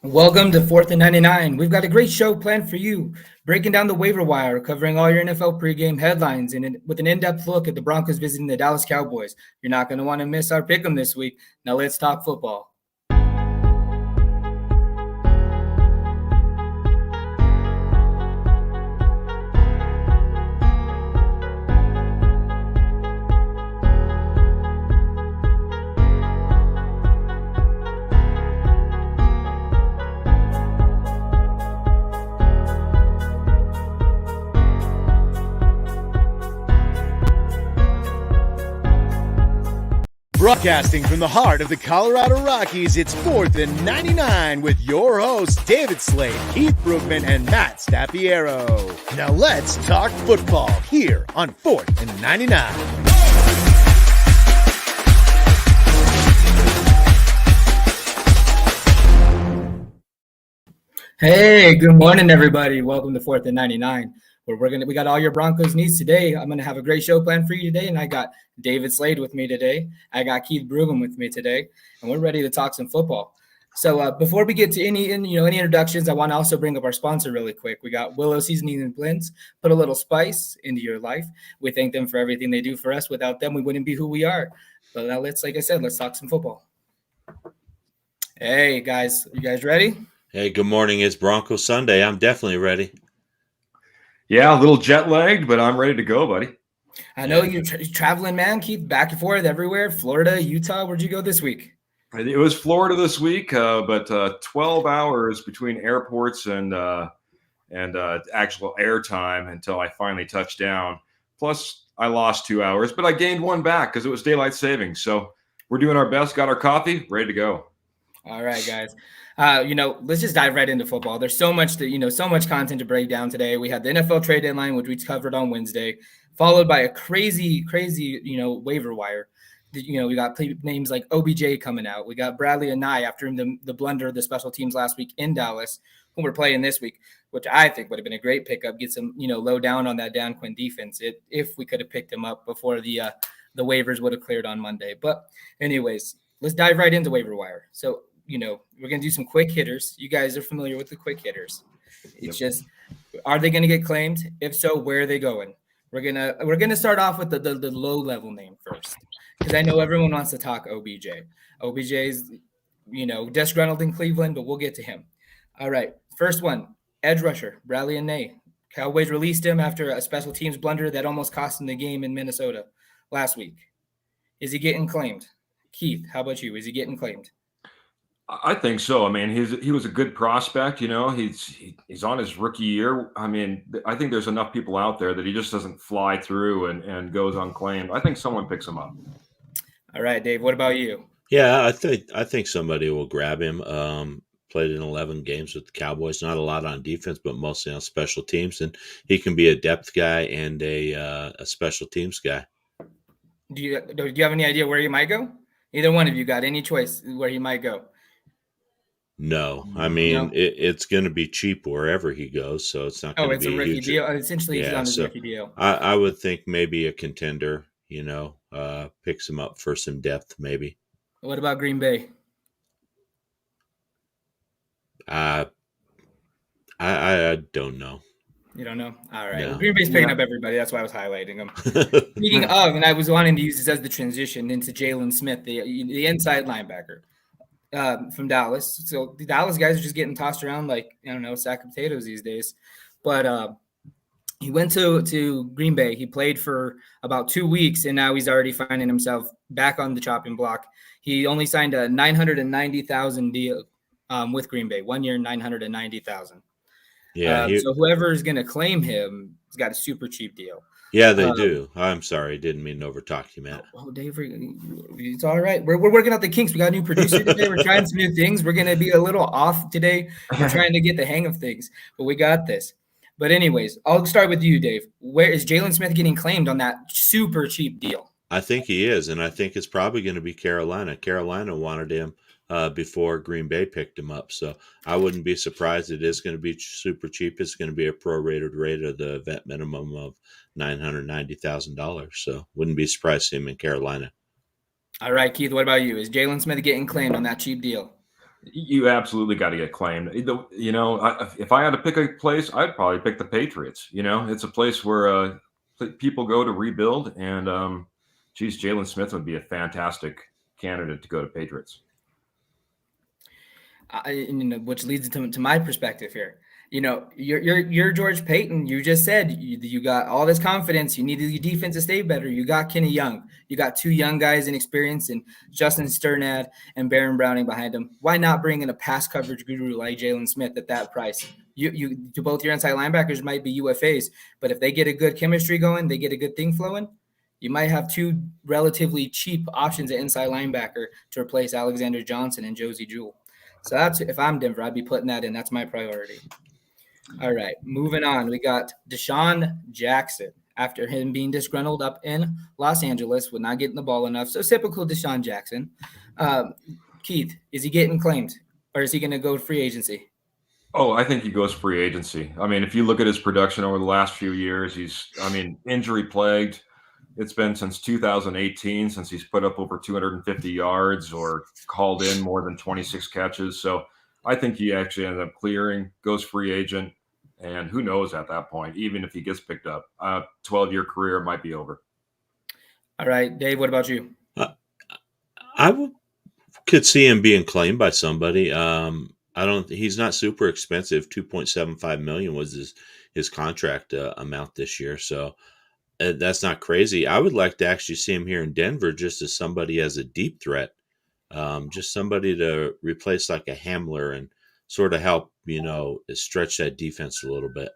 Welcome to 4th&99. We've got a great show planned for you, breaking down the waiver wire, covering all your NFL pregame headlines, and with an in-depth look at the Broncos visiting the Dallas Cowboys. You're not going to want to miss our pick'em this week. Now let's talk football. Broadcasting from the heart of the Colorado Rockies, it's 4th&99 with your hosts, David Slade, Keith Brookman, and Matt Stappiero. Now let's talk football here on 4th&99. Hey, good morning, everybody. Welcome to 4th&99. We got all your Broncos needs today. I'm gonna have a great show planned for you today, and I got David Slade with me today. I got Keith Brugman with me today, and we're ready to talk some football. So before we get to any introductions, I want to also bring up our sponsor really quick. We got Willow Seasoning and Blends. Put a little spice into your life. We thank them for everything they do for us. Without them, we wouldn't be who we are. But now let's talk some football. Hey guys, you guys ready? Hey, good morning. It's Broncos Sunday. I'm definitely ready. Yeah, a little jet lagged, but I'm ready to go, buddy. I know you're traveling, man. Keith, back and forth everywhere. Florida, Utah. Where'd you go this week? It was Florida this week, but 12 hours between airports and actual airtime until I finally touched down. Plus, I lost 2 hours, but I gained one back because it was daylight savings. So we're doing our best. Got our coffee, ready to go. All right, guys. Let's just dive right into football. There's so much so much content to break down today. We had the NFL trade deadline, which we covered on Wednesday, followed by a crazy, waiver wire. We got names like OBJ coming out. We got Bradley and Nye after the blunder of the special teams last week in Dallas, who we're playing this week, which I think would have been a great pickup. Get some, low down on that Dan Quinn defense if we could have picked him up before the waivers would have cleared on Monday. But anyways, let's dive right into waiver wire. So, we're going to do some quick hitters. You guys are familiar with the quick hitters. It's just, are they going to get claimed? If so, where are they going? We're going to start off with the low level name first, because I know everyone wants to talk OBJ. OBJ is, disgruntled in Cleveland, but we'll get to him. All right. First one, edge rusher, Bradley and Nay. Cowboys released him after a special teams blunder that almost cost him the game in Minnesota last week. Is he getting claimed? Keith, how about you? Is he getting claimed? I think so. I mean, he was a good prospect. He's on his rookie year. I mean, I think there's enough people out there that he just doesn't fly through and goes unclaimed. I think someone picks him up. All right, Dave. What about you? Yeah, I think somebody will grab him. Played in 11 games with the Cowboys. Not a lot on defense, but mostly on special teams, and he can be a depth guy and a special teams guy. Do you have any idea where he might go? Either one of you got any choice where he might go? No, I mean it's going to be cheap wherever he goes, so it's not going to be a rookie huge deal. Essentially, he's on his rookie deal. I would think maybe a contender, picks him up for some depth, maybe. What about Green Bay? I don't know. You don't know? All right. No. Well, Green Bay's picking up everybody. That's why I was highlighting them. Speaking of, and I was wanting to use this as the transition into Jalen Smith, the inside linebacker. From Dallas. So the Dallas guys are just getting tossed around like, a sack of potatoes these days. But he went to Green Bay. He played for about 2 weeks, and now he's already finding himself back on the chopping block. He only signed a $990,000 deal with Green Bay. 1 year, $990,000. Yeah. So whoever is going to claim him has got a super cheap deal. Yeah, they do. I'm sorry. I didn't mean to overtalk you, Matt. Oh, Dave, it's all right. We're working out the kinks. We got a new producer today. We're trying some new things. We're going to be a little off today. We're trying to get the hang of things, but we got this. But anyways, I'll start with you, Dave. Where is Jalen Smith getting claimed on that super cheap deal? I think he is, and I think it's probably going to be Carolina. Carolina wanted him before Green Bay picked him up. So I wouldn't be surprised. It is going to be super cheap. It's going to be a prorated rate of the vet minimum of $990,000. So wouldn't be surprised to see him in Carolina. All right, Keith, what about you? Is Jalen Smith getting claimed on that cheap deal? You absolutely got to get claimed. If I had to pick a place, I'd probably pick the Patriots. It's a place where people go to rebuild, and geez, Jalen Smith would be a fantastic candidate to go to Patriots. Which leads to my perspective here. You're George Payton. You just said you got all this confidence. You needed your defense to stay better. You got Kenny Young. You got two young guys in experience, and Justin Sternad and Baron Browning behind him. Why not bring in a pass coverage guru like Jalen Smith at that price? Both your inside linebackers might be UFAs, but if they get a good chemistry going, they get a good thing flowing. You might have two relatively cheap options at inside linebacker to replace Alexander Johnson and Josie Jewell. So that's, if I'm Denver, I'd be putting that in. That's my priority. All right, moving on. We got Deshaun Jackson. After him being disgruntled up in Los Angeles with not getting the ball enough. So typical Deshaun Jackson. Keith, is he getting claimed, or is he going to go free agency? Oh, I think he goes free agency. I mean, if you look at his production over the last few years, injury plagued. It's been since 2018 since he's put up over 250 yards or called in more than 26 catches. So I think he actually ended up clearing, goes free agent, and who knows at that point, even if he gets picked up, 12-year career might be over. All right, Dave, what about you? Could see him being claimed by somebody. He's not super expensive. $2.75 million was his contract amount this year. So that's not crazy. I would like to actually see him here in Denver just as somebody as a deep threat, just somebody to replace like a Hamler and sort of help, stretch that defense a little bit.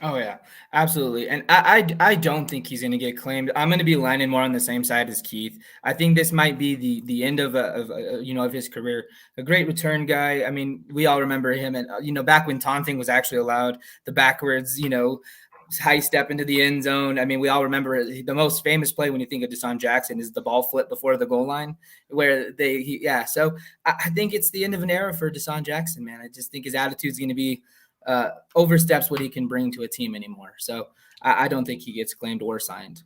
Oh, yeah, absolutely. And I don't think he's going to get claimed. I'm going to be lining more on the same side as Keith. I think this might be the end of his career. A great return guy. I mean, we all remember him. And, back when taunting was actually allowed, the backwards, high step into the end zone. I mean, we all remember the most famous play when you think of Deshaun Jackson is the ball flip before the goal line where So I think it's the end of an era for Deshaun Jackson, man. I just think his attitude is going to be oversteps what he can bring to a team anymore. So I don't think he gets claimed or signed.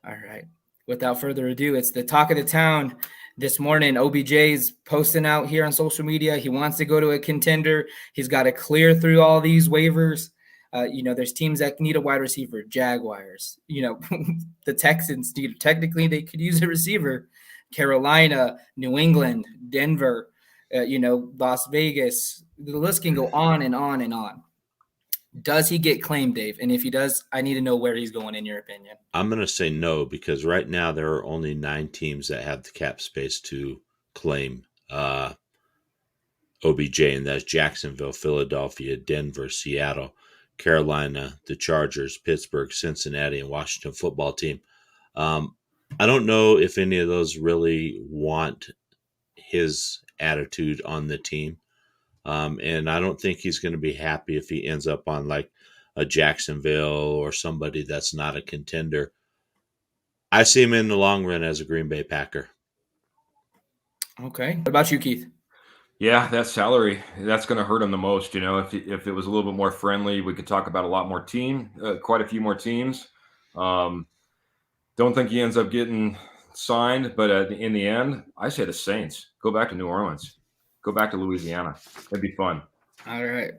All right. Without further ado, it's the talk of the town this morning. OBJ's posting out here on social media. He wants to go to a contender. He's got to clear through all these waivers. There's teams that need a wide receiver, Jaguars, the Texans technically they could use a receiver, Carolina, New England, Denver, Las Vegas. The list can go on and on and on. Does he get claimed, Dave? And if he does, I need to know where he's going, in your opinion. I'm going to say no, because right now there are only 9 teams that have the cap space to claim OBJ, and that's Jacksonville, Philadelphia, Denver, Seattle, Carolina, the Chargers, Pittsburgh, Cincinnati, and Washington football team. I don't know if any of those really want his attitude on the team. And I don't think he's going to be happy if he ends up on like a Jacksonville or somebody that's not a contender. I see him in the long run as a Green Bay Packer. Okay. What about you, Keith? Yeah, that salary, that's going to hurt him the most. If it was a little bit more friendly, we could talk about a lot more quite a few more teams. Don't think he ends up getting signed, but in the end, I say the Saints. Go back to New Orleans. Go back to Louisiana. That'd be fun. All right.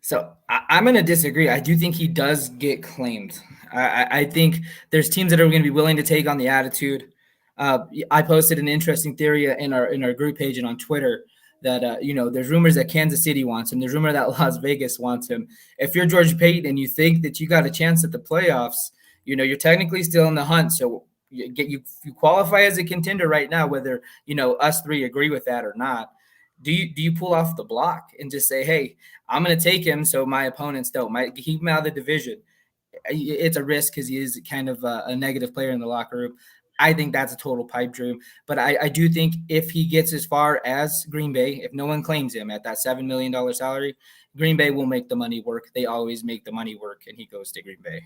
So I'm going to disagree. I do think he does get claimed. I think there's teams that are going to be willing to take on the attitude. I posted an interesting theory in our group page and on Twitter that, there's rumors that Kansas City wants him. There's rumor that Las Vegas wants him. If you're George Payton and you think that you got a chance at the playoffs, you're technically still in the hunt. So you qualify as a contender right now, whether, us three agree with that or not. Do you pull off the block and just say, hey, I'm going to take him so my opponents don't? Might keep him out of the division. It's a risk because he is kind of a negative player in the locker room. I think that's a total pipe dream. But I do think if he gets as far as Green Bay, if no one claims him at that $7 million salary, Green Bay will make the money work. They always make the money work, and he goes to Green Bay.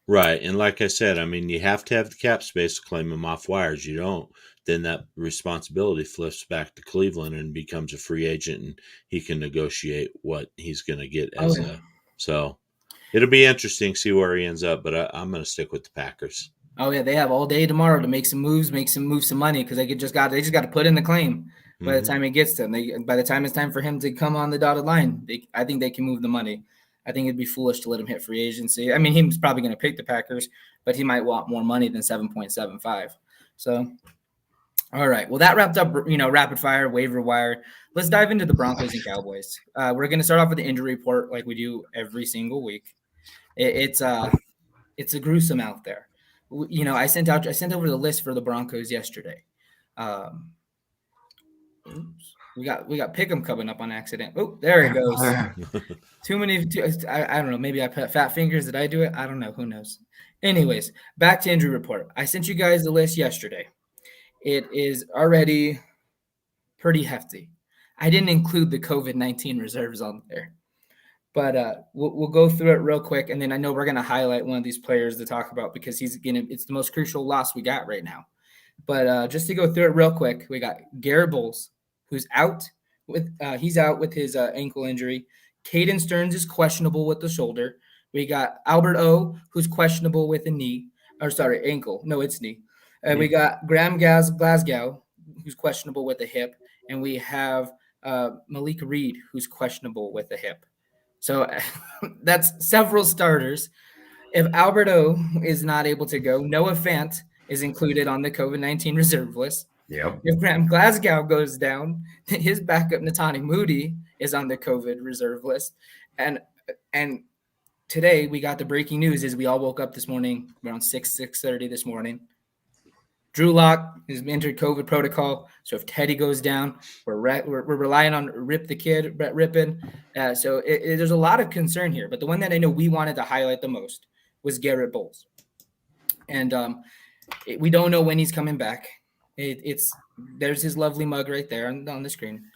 Right. And like I said, you have to have the cap space to claim him off wires. You don't, then that responsibility flips back to Cleveland and becomes a free agent, and he can negotiate what he's going to get so it'll be interesting to see where he ends up, but I'm going to stick with the Packers. Oh yeah. They have all day tomorrow to make some moves, move some money. Cause they just got to put in the claim. By the time it gets to them, by the time it's time for him to come on the dotted line, I think they can move the money. I think it'd be foolish to let him hit free agency. I mean, he's probably going to pick the Packers, but he might want more money than 7.75. So, all right. Well, that wrapped up, rapid fire, waiver wire. Let's dive into the Broncos and Cowboys. We're going to start off with the injury report like we do every single week. It's a gruesome out there. I sent over the list for the Broncos yesterday. We got Pick'em coming up on accident. Oh, there it goes. Too many. I don't know. Maybe I put fat fingers. Did I do it? I don't know. Who knows? Anyways, back to injury report. I sent you guys the list yesterday. It is already pretty hefty. I didn't include the COVID-19 reserves on there, but we'll go through it real quick, and then I know we're gonna highlight one of these players to talk about because it's the most crucial loss we got right now. But just to go through it real quick, we got Garrett Bowles, who's out with his ankle injury. Caden Stearns is questionable with the shoulder. We got Albert O, who's questionable with a ankle. No, it's knee. We got Graham Glasgow, who's questionable with the hip, and we have Malik Reed, who's questionable with the hip. So that's several starters. If Albert O is not able to go, Noah Fant is included on the COVID-19 reserve list. Yep. If Graham Glasgow goes down, his backup Natani Moody is on the COVID reserve list. And today we got the breaking news is we all woke up this morning around 6:30 this morning. Drew Lock has entered COVID protocol. So if Teddy goes down, we're relying on Rip the Kid, Brett Rippin. So there's a lot of concern here. But the one that I know we wanted to highlight the most was Garrett Bowles. And we don't know when he's coming back. There's his lovely mug right there on the screen.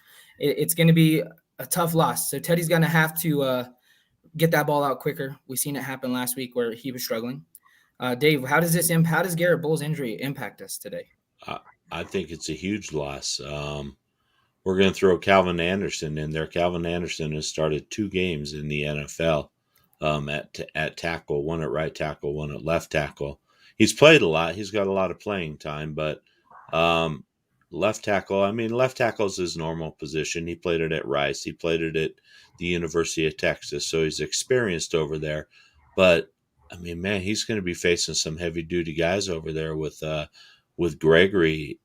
It's going to be a tough loss. So Teddy's going to have to get that ball out quicker. We've seen it happen last week where he was struggling. Dave, how does Garrett Bowles' injury impact us today? I think it's a huge loss. We're going to throw Calvin Anderson in there. Calvin Anderson has started 2 games in the NFL at tackle, one at right tackle, one at left tackle. He's played a lot. He's got a lot of playing time, but left tackle is his normal position. He played it at Rice. He played it at the University of Texas, so he's experienced over there. But I mean, man, he's going to be facing some heavy-duty guys over there with Gregory.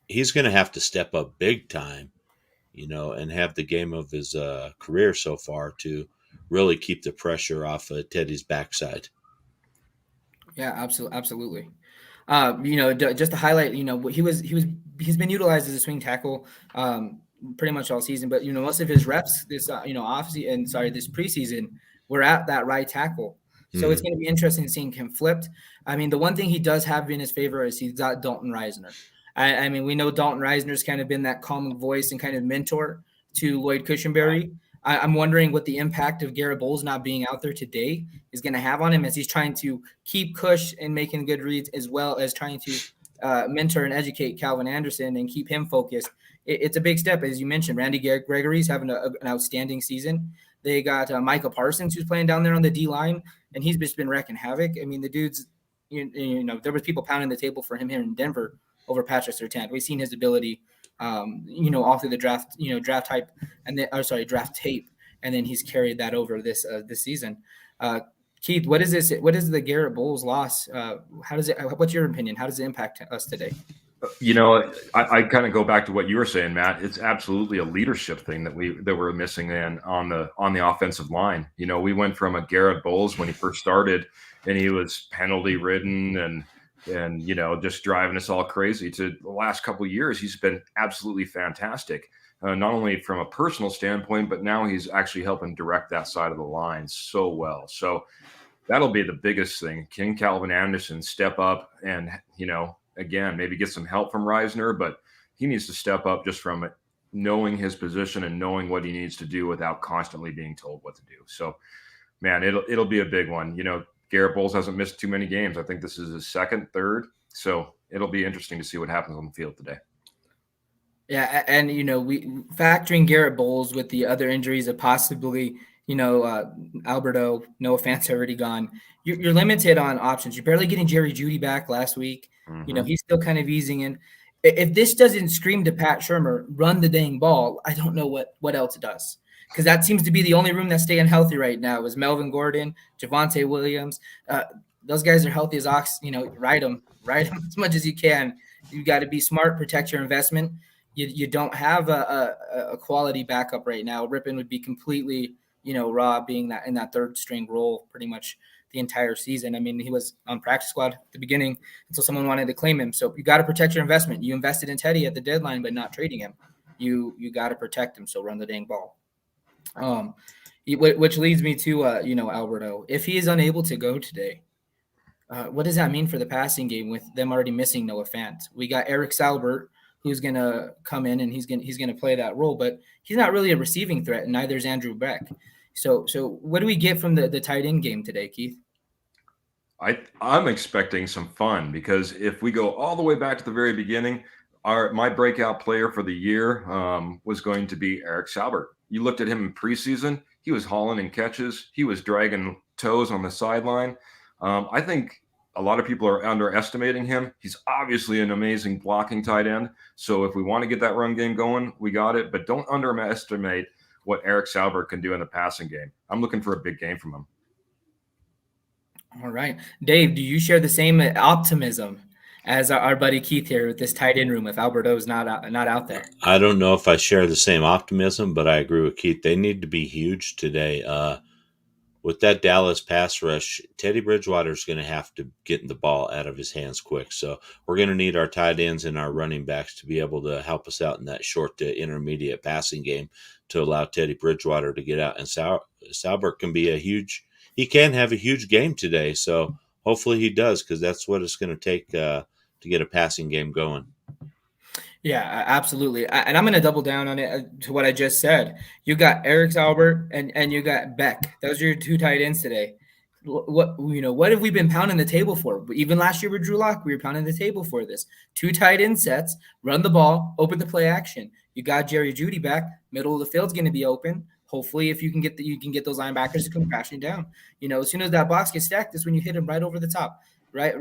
He's going to have to step up big time, and have the game of his career so far to really keep the pressure off of Teddy's backside. Yeah, absolutely. Just to highlight, he's been utilized as a swing tackle pretty much all season, but most of his reps this preseason were at that right tackle. So It's going to be interesting seeing him flipped. I mean, the one thing he does have in his favor is he's got Dalton Reisner. I mean, we know Dalton Reisner's kind of been that calming voice and kind of mentor to Lloyd Cushenberry. I'm wondering what the impact of Garrett Bowles not being out there today is going to have on him as he's trying to keep Cush and making good reads, as well as trying to mentor and educate Calvin Anderson and keep him focused. It's a big step. As you mentioned, Randy Gregory's having an outstanding season. They got Micah Parsons, who's playing down there on the D-line, and he's just been wrecking havoc. I mean, the dude's, there was people pounding the table for him here in Denver over Patrick Surtain. We've seen his ability, all through the draft, draft type, draft tape, and then he's carried that over this season. Keith, what is this? What is the Garrett Bowles loss? What's your opinion? How does it impact us today? I kind of go back to what you were saying, Matt. It's absolutely a leadership thing that we're missing on the offensive line. We went from a Garrett Bowles when he first started, and he was penalty ridden and just driving us all crazy, to the last couple of years. He's been absolutely fantastic, not only from a personal standpoint, but now he's actually helping direct that side of the line so well. So that'll be the biggest thing. Can Calvin Anderson step up and, again, maybe get some help from Reisner, but he needs to step up just from knowing his position and knowing what he needs to do without constantly being told what to do. So, man, it'll be a big one. Garrett Bowles hasn't missed too many games. I think this is his second, third. So it'll be interesting to see what happens on the field today. Yeah, and we factoring Garrett Bowles with the other injuries of possibly, Alberto, no offense, already gone. You're limited on options. You're barely getting Jerry Jeudy back last week. Mm-hmm. He's still kind of easing in. If this doesn't scream to Pat Shermer, run the dang ball, I don't know what else it does. Because that seems to be the only room that's staying healthy right now is Melvin Gordon, Javonte Williams. Those guys are healthy as ox. Ride them as much as you can. You got to be smart, protect your investment. You don't have a quality backup right now. Rippon would be completely, raw being that in that third string role pretty much the entire season. I mean, he was on practice squad at the beginning until someone wanted to claim him. So you got to protect your investment. You invested in Teddy at the deadline, but not trading him. You got to protect him. So run the dang ball. Which leads me to Alberto. If he is unable to go today, what does that mean for the passing game with them already missing Noah Fant? We got Eric Salbert, who's gonna come in and he's gonna play that role, but he's not really a receiving threat, and neither is Andrew Beck. So what do we get from the tight end game today, Keith? I'm expecting some fun because if we go all the way back to the very beginning, my breakout player for the year was going to be Eric Salbert. You looked at him in preseason; he was hauling in catches, he was dragging toes on the sideline. I think a lot of people are underestimating him. He's obviously an amazing blocking tight end. So if we want to get that run game going, we got it. But don't underestimate what Eric Salbert can do in the passing game. I'm looking for a big game from him. All right. Dave, do you share the same optimism as our buddy Keith here with this tight end room if Alberto's not out there? I don't know if I share the same optimism, but I agree with Keith. They need to be huge today. With that Dallas pass rush, Teddy Bridgewater is going to have to get the ball out of his hands quick. So we're going to need our tight ends and our running backs to be able to help us out in that short to intermediate passing game to allow Teddy Bridgewater to get out. And Salbert can be he can have a huge game today. So hopefully he does, because that's what it's going to take to get a passing game going. Yeah, absolutely. And I'm going to double down on it to what I just said. You got Eric Salbert and you got Beck. Those are your two tight ends today. What have we been pounding the table for? Even last year with Drew Lock, we were pounding the table for this. Two tight end sets, run the ball, open the play action. You got Jerry Jeudy back. Middle of the field's going to be open. Hopefully, if you can get those linebackers to come crashing down. As soon as that box gets stacked, is when you hit them right over the top, right?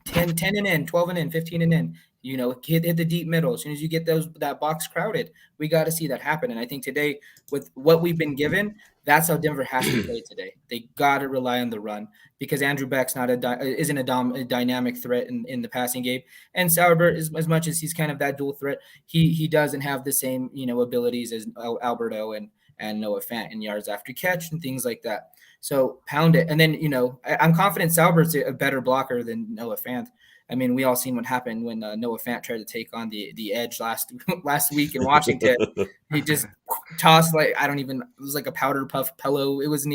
10 and in, 12 and in, 15 and in. Hit the deep middle. As soon as you get that box crowded, we got to see that happen. And I think today, with what we've been given, that's how Denver has to play today. They got to rely on the run because Andrew Beck's isn't a dynamic threat in the passing game. And Salbert, as much as he's kind of that dual threat, he doesn't have the same abilities as Alberto and Noah Fant in yards after catch and things like that. So pound it. And then, I'm confident Salbert's a better blocker than Noah Fant. I mean, we all seen what happened when Noah Fant tried to take on the edge last week in Washington. He just tossed it was like a powder puff pillow. It was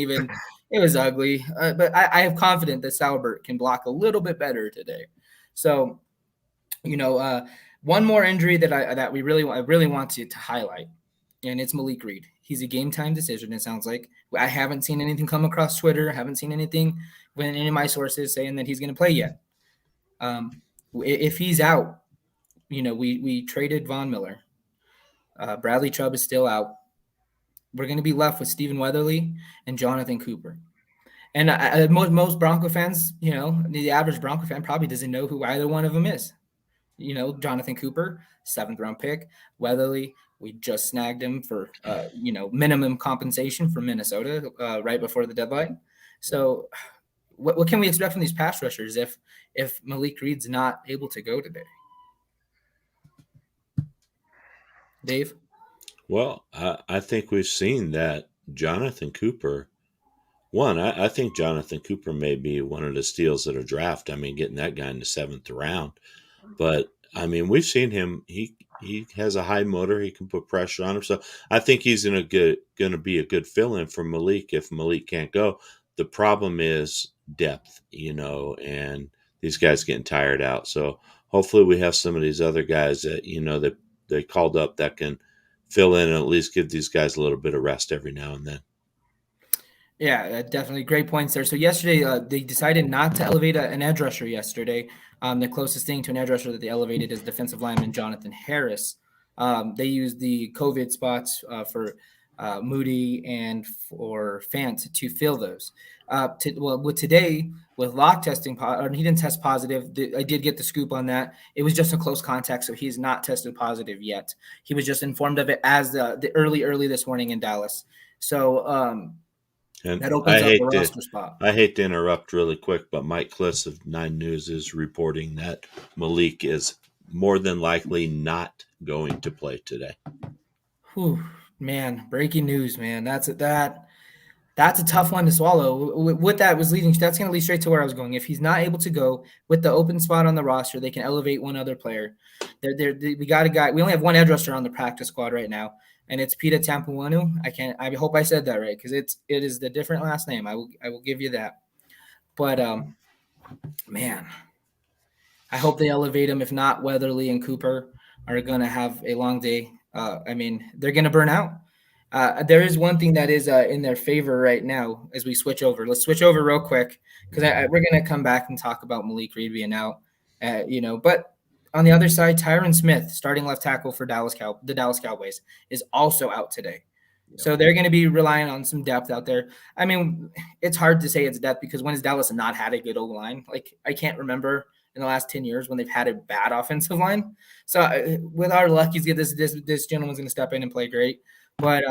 ugly. But I have confidence that Salbert can block a little bit better today. So, one more injury that I really want to highlight, and it's Malik Reed. He's a game time decision, it sounds like. I haven't seen anything come across Twitter. Haven't seen anything when any of my sources saying that he's going to play yet. If he's out, we traded Von Miller. Bradley Chubb is still out. We're going to be left with Stephen Weatherly and Jonathan Cooper. And most Bronco fans, the average Bronco fan probably doesn't know who either one of them is. Jonathan Cooper, 7th round pick. Weatherly, we just snagged him for, minimum compensation from Minnesota right before the deadline. So what can we expect from these pass rushers if Malik Reed's not able to go today? Dave? Well, I think we've seen that Jonathan Cooper. I think Jonathan Cooper may be one of the steals of the draft. I mean, getting that guy in the 7th round. But, I mean, we've seen him. He has a high motor. He can put pressure on him. So I think he's going to be a good fill-in for Malik if Malik can't go. The problem is depth, and these guys getting tired out. So hopefully we have some of these other guys that, that they called up that can fill in and at least give these guys a little bit of rest every now and then. Yeah, definitely great points there. So yesterday they decided not to elevate an edge rusher yesterday. The closest thing to an edge rusher that they elevated is defensive lineman Jonathan Harris. They used the COVID spots for Moody and for Fant to fill those. With today, with Locke testing or he didn't test positive. I did get the scoop on that. It was just a close contact, so he's not tested positive yet. He was just informed of it as the early this morning in Dallas. So And that opens up the roster spot. I hate to interrupt really quick, but Mike Kliss of 9 News is reporting that Malik is more than likely not going to play today. Whew, man, breaking news, man. That's a tough one to swallow. What that was leading, that's going to lead straight to where I was going. If he's not able to go with the open spot on the roster, they can elevate one other player. We got a guy. We only have one edge rusher on the practice squad right now, and it's Pita Tampuanu. I hope I said that right because it is the different last name. I will give you that. But man, I hope they elevate him. If not, Weatherly and Cooper are going to have a long day. They're going to burn out. There is one thing that is in their favor right now as we switch over. Let's switch over real quick because we're going to come back and talk about Malik Reed being out. But on the other side, Tyron Smith, starting left tackle for the Dallas Cowboys, is also out today. Yep. So they're going to be relying on some depth out there. I mean, it's hard to say it's depth because when has Dallas not had a good O-line? Like, I can't remember in the last 10 years when they've had a bad offensive line. So with our luck, this gentleman's going to step in and play great. But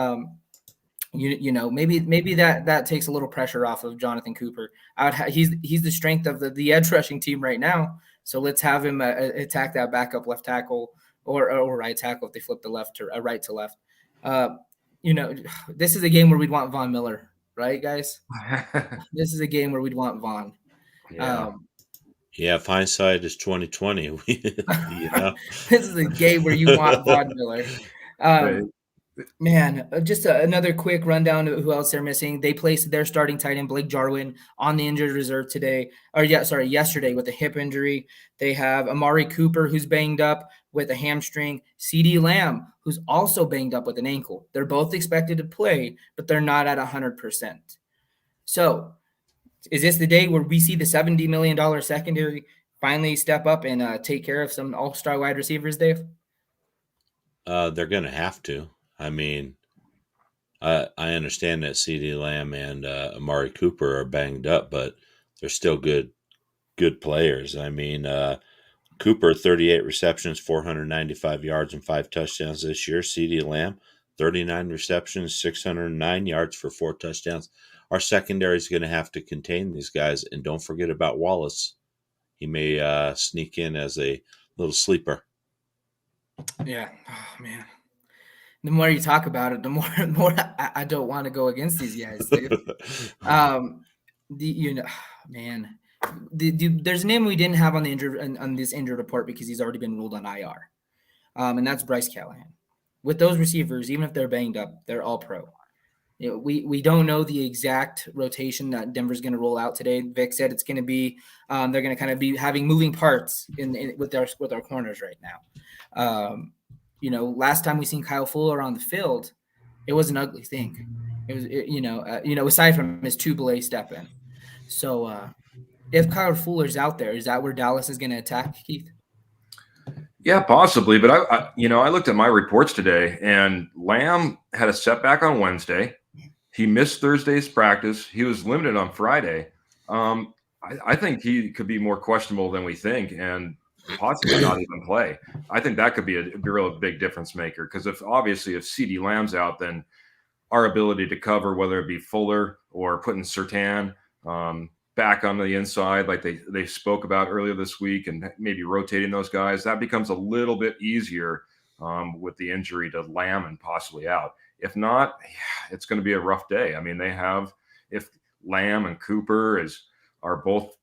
maybe that takes a little pressure off of Jonathan Cooper. He's the strength of the edge rushing team right now. So let's have him attack that backup left tackle or right tackle if they flip the left to right to left. This is a game where we'd want Von Miller, right, guys? This is a game where we'd want Von. Yeah. If hindsight is 2020, This is a game where you want Von Miller. Man, just another quick rundown of who else they're missing. They placed their starting tight end, Blake Jarwin, on the injured reserve yesterday with a hip injury. They have Amari Cooper, who's banged up with a hamstring, CeeDee Lamb, who's also banged up with an ankle. They're both expected to play, but they're not at 100%. So is this the day where we see the $70 million secondary finally step up and take care of some all-star wide receivers, Dave? They're going to have to. I mean, I understand that CeeDee Lamb and Amari Cooper are banged up, but they're still good players. I mean, Cooper, 38 receptions, 495 yards, and 5 touchdowns this year. CeeDee Lamb, 39 receptions, 609 yards for 4 touchdowns. Our secondary is going to have to contain these guys, and don't forget about Wallace. He may sneak in as a little sleeper. Yeah. Oh, man. The more you talk about it, the more I don't want to go against these guys. There's a name we didn't have on the this injured report because he's already been ruled on IR, and that's Bryce Callahan. With those receivers, even if they're banged up, they're all pro. We don't know the exact rotation that Denver's going to roll out today. Vic said it's going to be they're going to kind of be having moving parts with our corners right now. Last time we seen Kyle Fuller on the field, it was an ugly thing. It was, aside from his Tubelay step in. So if Kyle Fuller's out there, is that where Dallas is going to attack, Keith? Yeah, possibly. But I looked at my reports today, and Lamb had a setback on Wednesday. He missed Thursday's practice. He was limited on Friday. I think he could be more questionable than we think, and possibly not even play. I think that could be a real big difference maker because if CeeDee Lamb's out, then our ability to cover, whether it be Fuller or putting Surtain back on the inside like they spoke about earlier this week and maybe rotating those guys, that becomes a little bit easier with the injury to Lamb and possibly out. If not, it's going to be a rough day. I mean, if Lamb and Cooper are both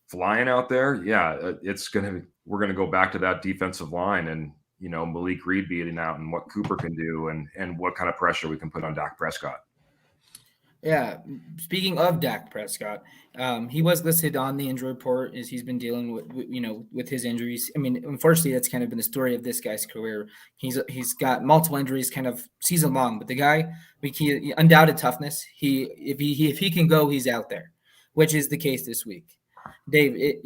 flying out there, we're going to go back to that defensive line and, Malik Reed beating out and what Cooper can do and what kind of pressure we can put on Dak Prescott. Yeah. Speaking of Dak Prescott, he was listed on the injury report as he's been dealing with his injuries. I mean, unfortunately, that's kind of been the story of this guy's career. He's got multiple injuries kind of season long, but the guy, undoubted toughness. If he can go, he's out there, which is the case this week. Dave,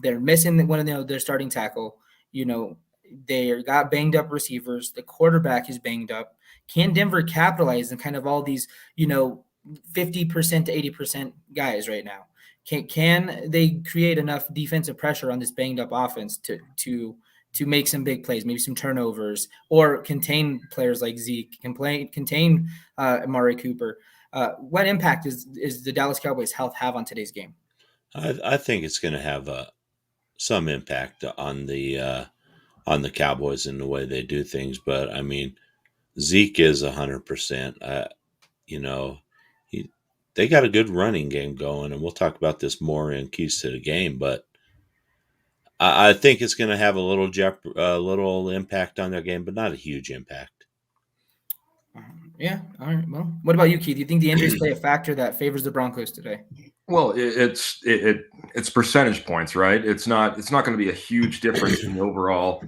they're missing one of their starting tackle. They got banged up receivers. The quarterback is banged up. Can Denver capitalize on kind of all these, 50% to 80% guys right now? Can they create enough defensive pressure on this banged up offense to make some big plays, maybe some turnovers, or contain players like Zeke, contain Amari Cooper? What impact is the Dallas Cowboys' health have on today's game? I think it's going to have some impact on the Cowboys and the way they do things. But I mean, Zeke is 100%. You know, he, they got a good running game going, and we'll talk about this more in keys to the game. But I think it's going to have a little impact on their game, but not a huge impact. Yeah. All right. Well, what about you, Keith? Do you think the injuries play a factor that favors the Broncos today? Well, it's percentage points, right? It's not going to be a huge difference in the overall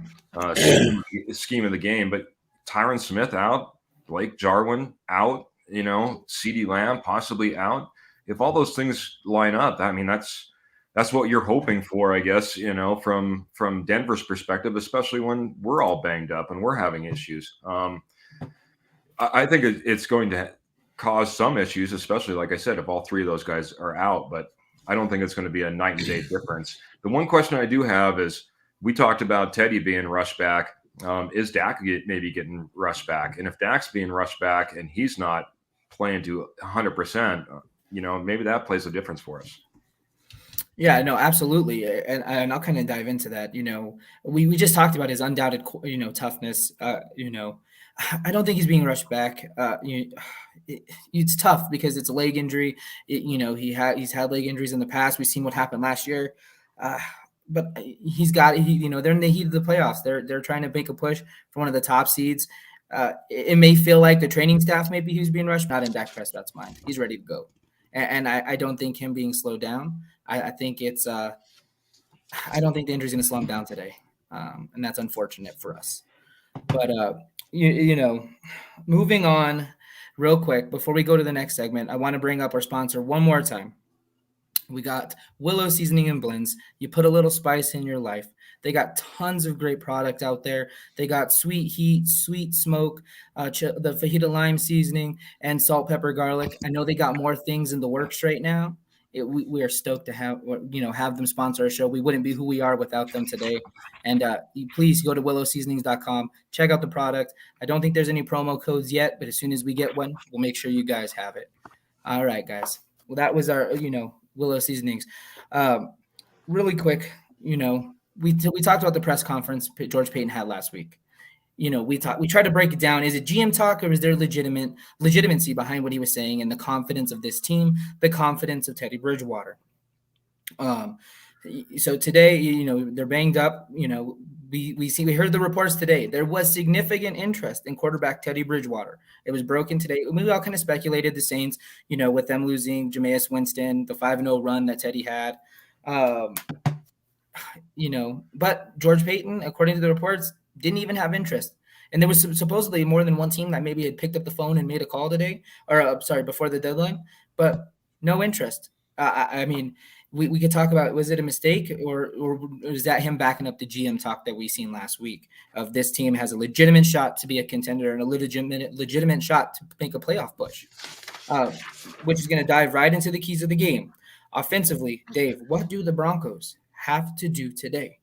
scheme of the game. But Tyron Smith out, Blake Jarwin out, CeeDee Lamb possibly out. If all those things line up, I mean that's what you're hoping for, I guess. From Denver's perspective, especially when we're all banged up and we're having issues. I think it's going to cause some issues, especially, like I said, if all three of those guys are out. But I don't think it's going to be a night and day difference. The one question I do have is, we talked about Teddy being rushed back. Is Dak maybe getting rushed back? And if Dak's being rushed back and he's not playing to 100%, maybe that plays a difference for us. Yeah, no, absolutely. And I'll kind of dive into that. We just talked about his undoubted, toughness. I don't think he's being rushed back. It's tough because it's a leg injury. He's had leg injuries in the past. We've seen what happened last year. But they're in the heat of the playoffs. They're trying to make a push for one of the top seeds. It may feel like the training staff, maybe he's being rushed. Not in Dak Prescott's mind. He's ready to go. And I don't think him being slowed down. I think it's I don't think the injury's going to slow him down today. And that's unfortunate for us. But moving on real quick before we go to the next segment, I want to bring up our sponsor one more time. We got Willow Seasoning and Blends. You put a little spice in your life. They got tons of great product out there. They got sweet heat, sweet smoke, the fajita lime seasoning, and salt, pepper, garlic. I know they got more things in the works right now. We are stoked to have them sponsor our show. We wouldn't be who we are without them today. And please go to willowseasonings.com. Check out the product. I don't think there's any promo codes yet, but as soon as we get one, we'll make sure you guys have it. All right, guys. Well, that was our, Willow Seasonings. Really quick, we talked about the press conference George Payton had last week. We tried to break it down. Is it GM talk, or is there legitimacy behind what he was saying, and the confidence of this team, the confidence of Teddy Bridgewater? So today, they're banged up. We heard the reports today. There was significant interest in quarterback Teddy Bridgewater. It was broken today. We all kind of speculated the Saints, with them losing Jameis Winston, the 5-0 run that Teddy had. But George Payton, according to the reports, didn't even have interest. And there was supposedly more than one team that maybe had picked up the phone and made a call today, before the deadline, but no interest. I mean, we could talk about, was it a mistake, or is that him backing up the GM talk that we seen last week of this team has a legitimate shot to be a contender and a legitimate shot to make a playoff push, which is going to dive right into the keys of the game. Offensively, Dave, what do the Broncos have to do today?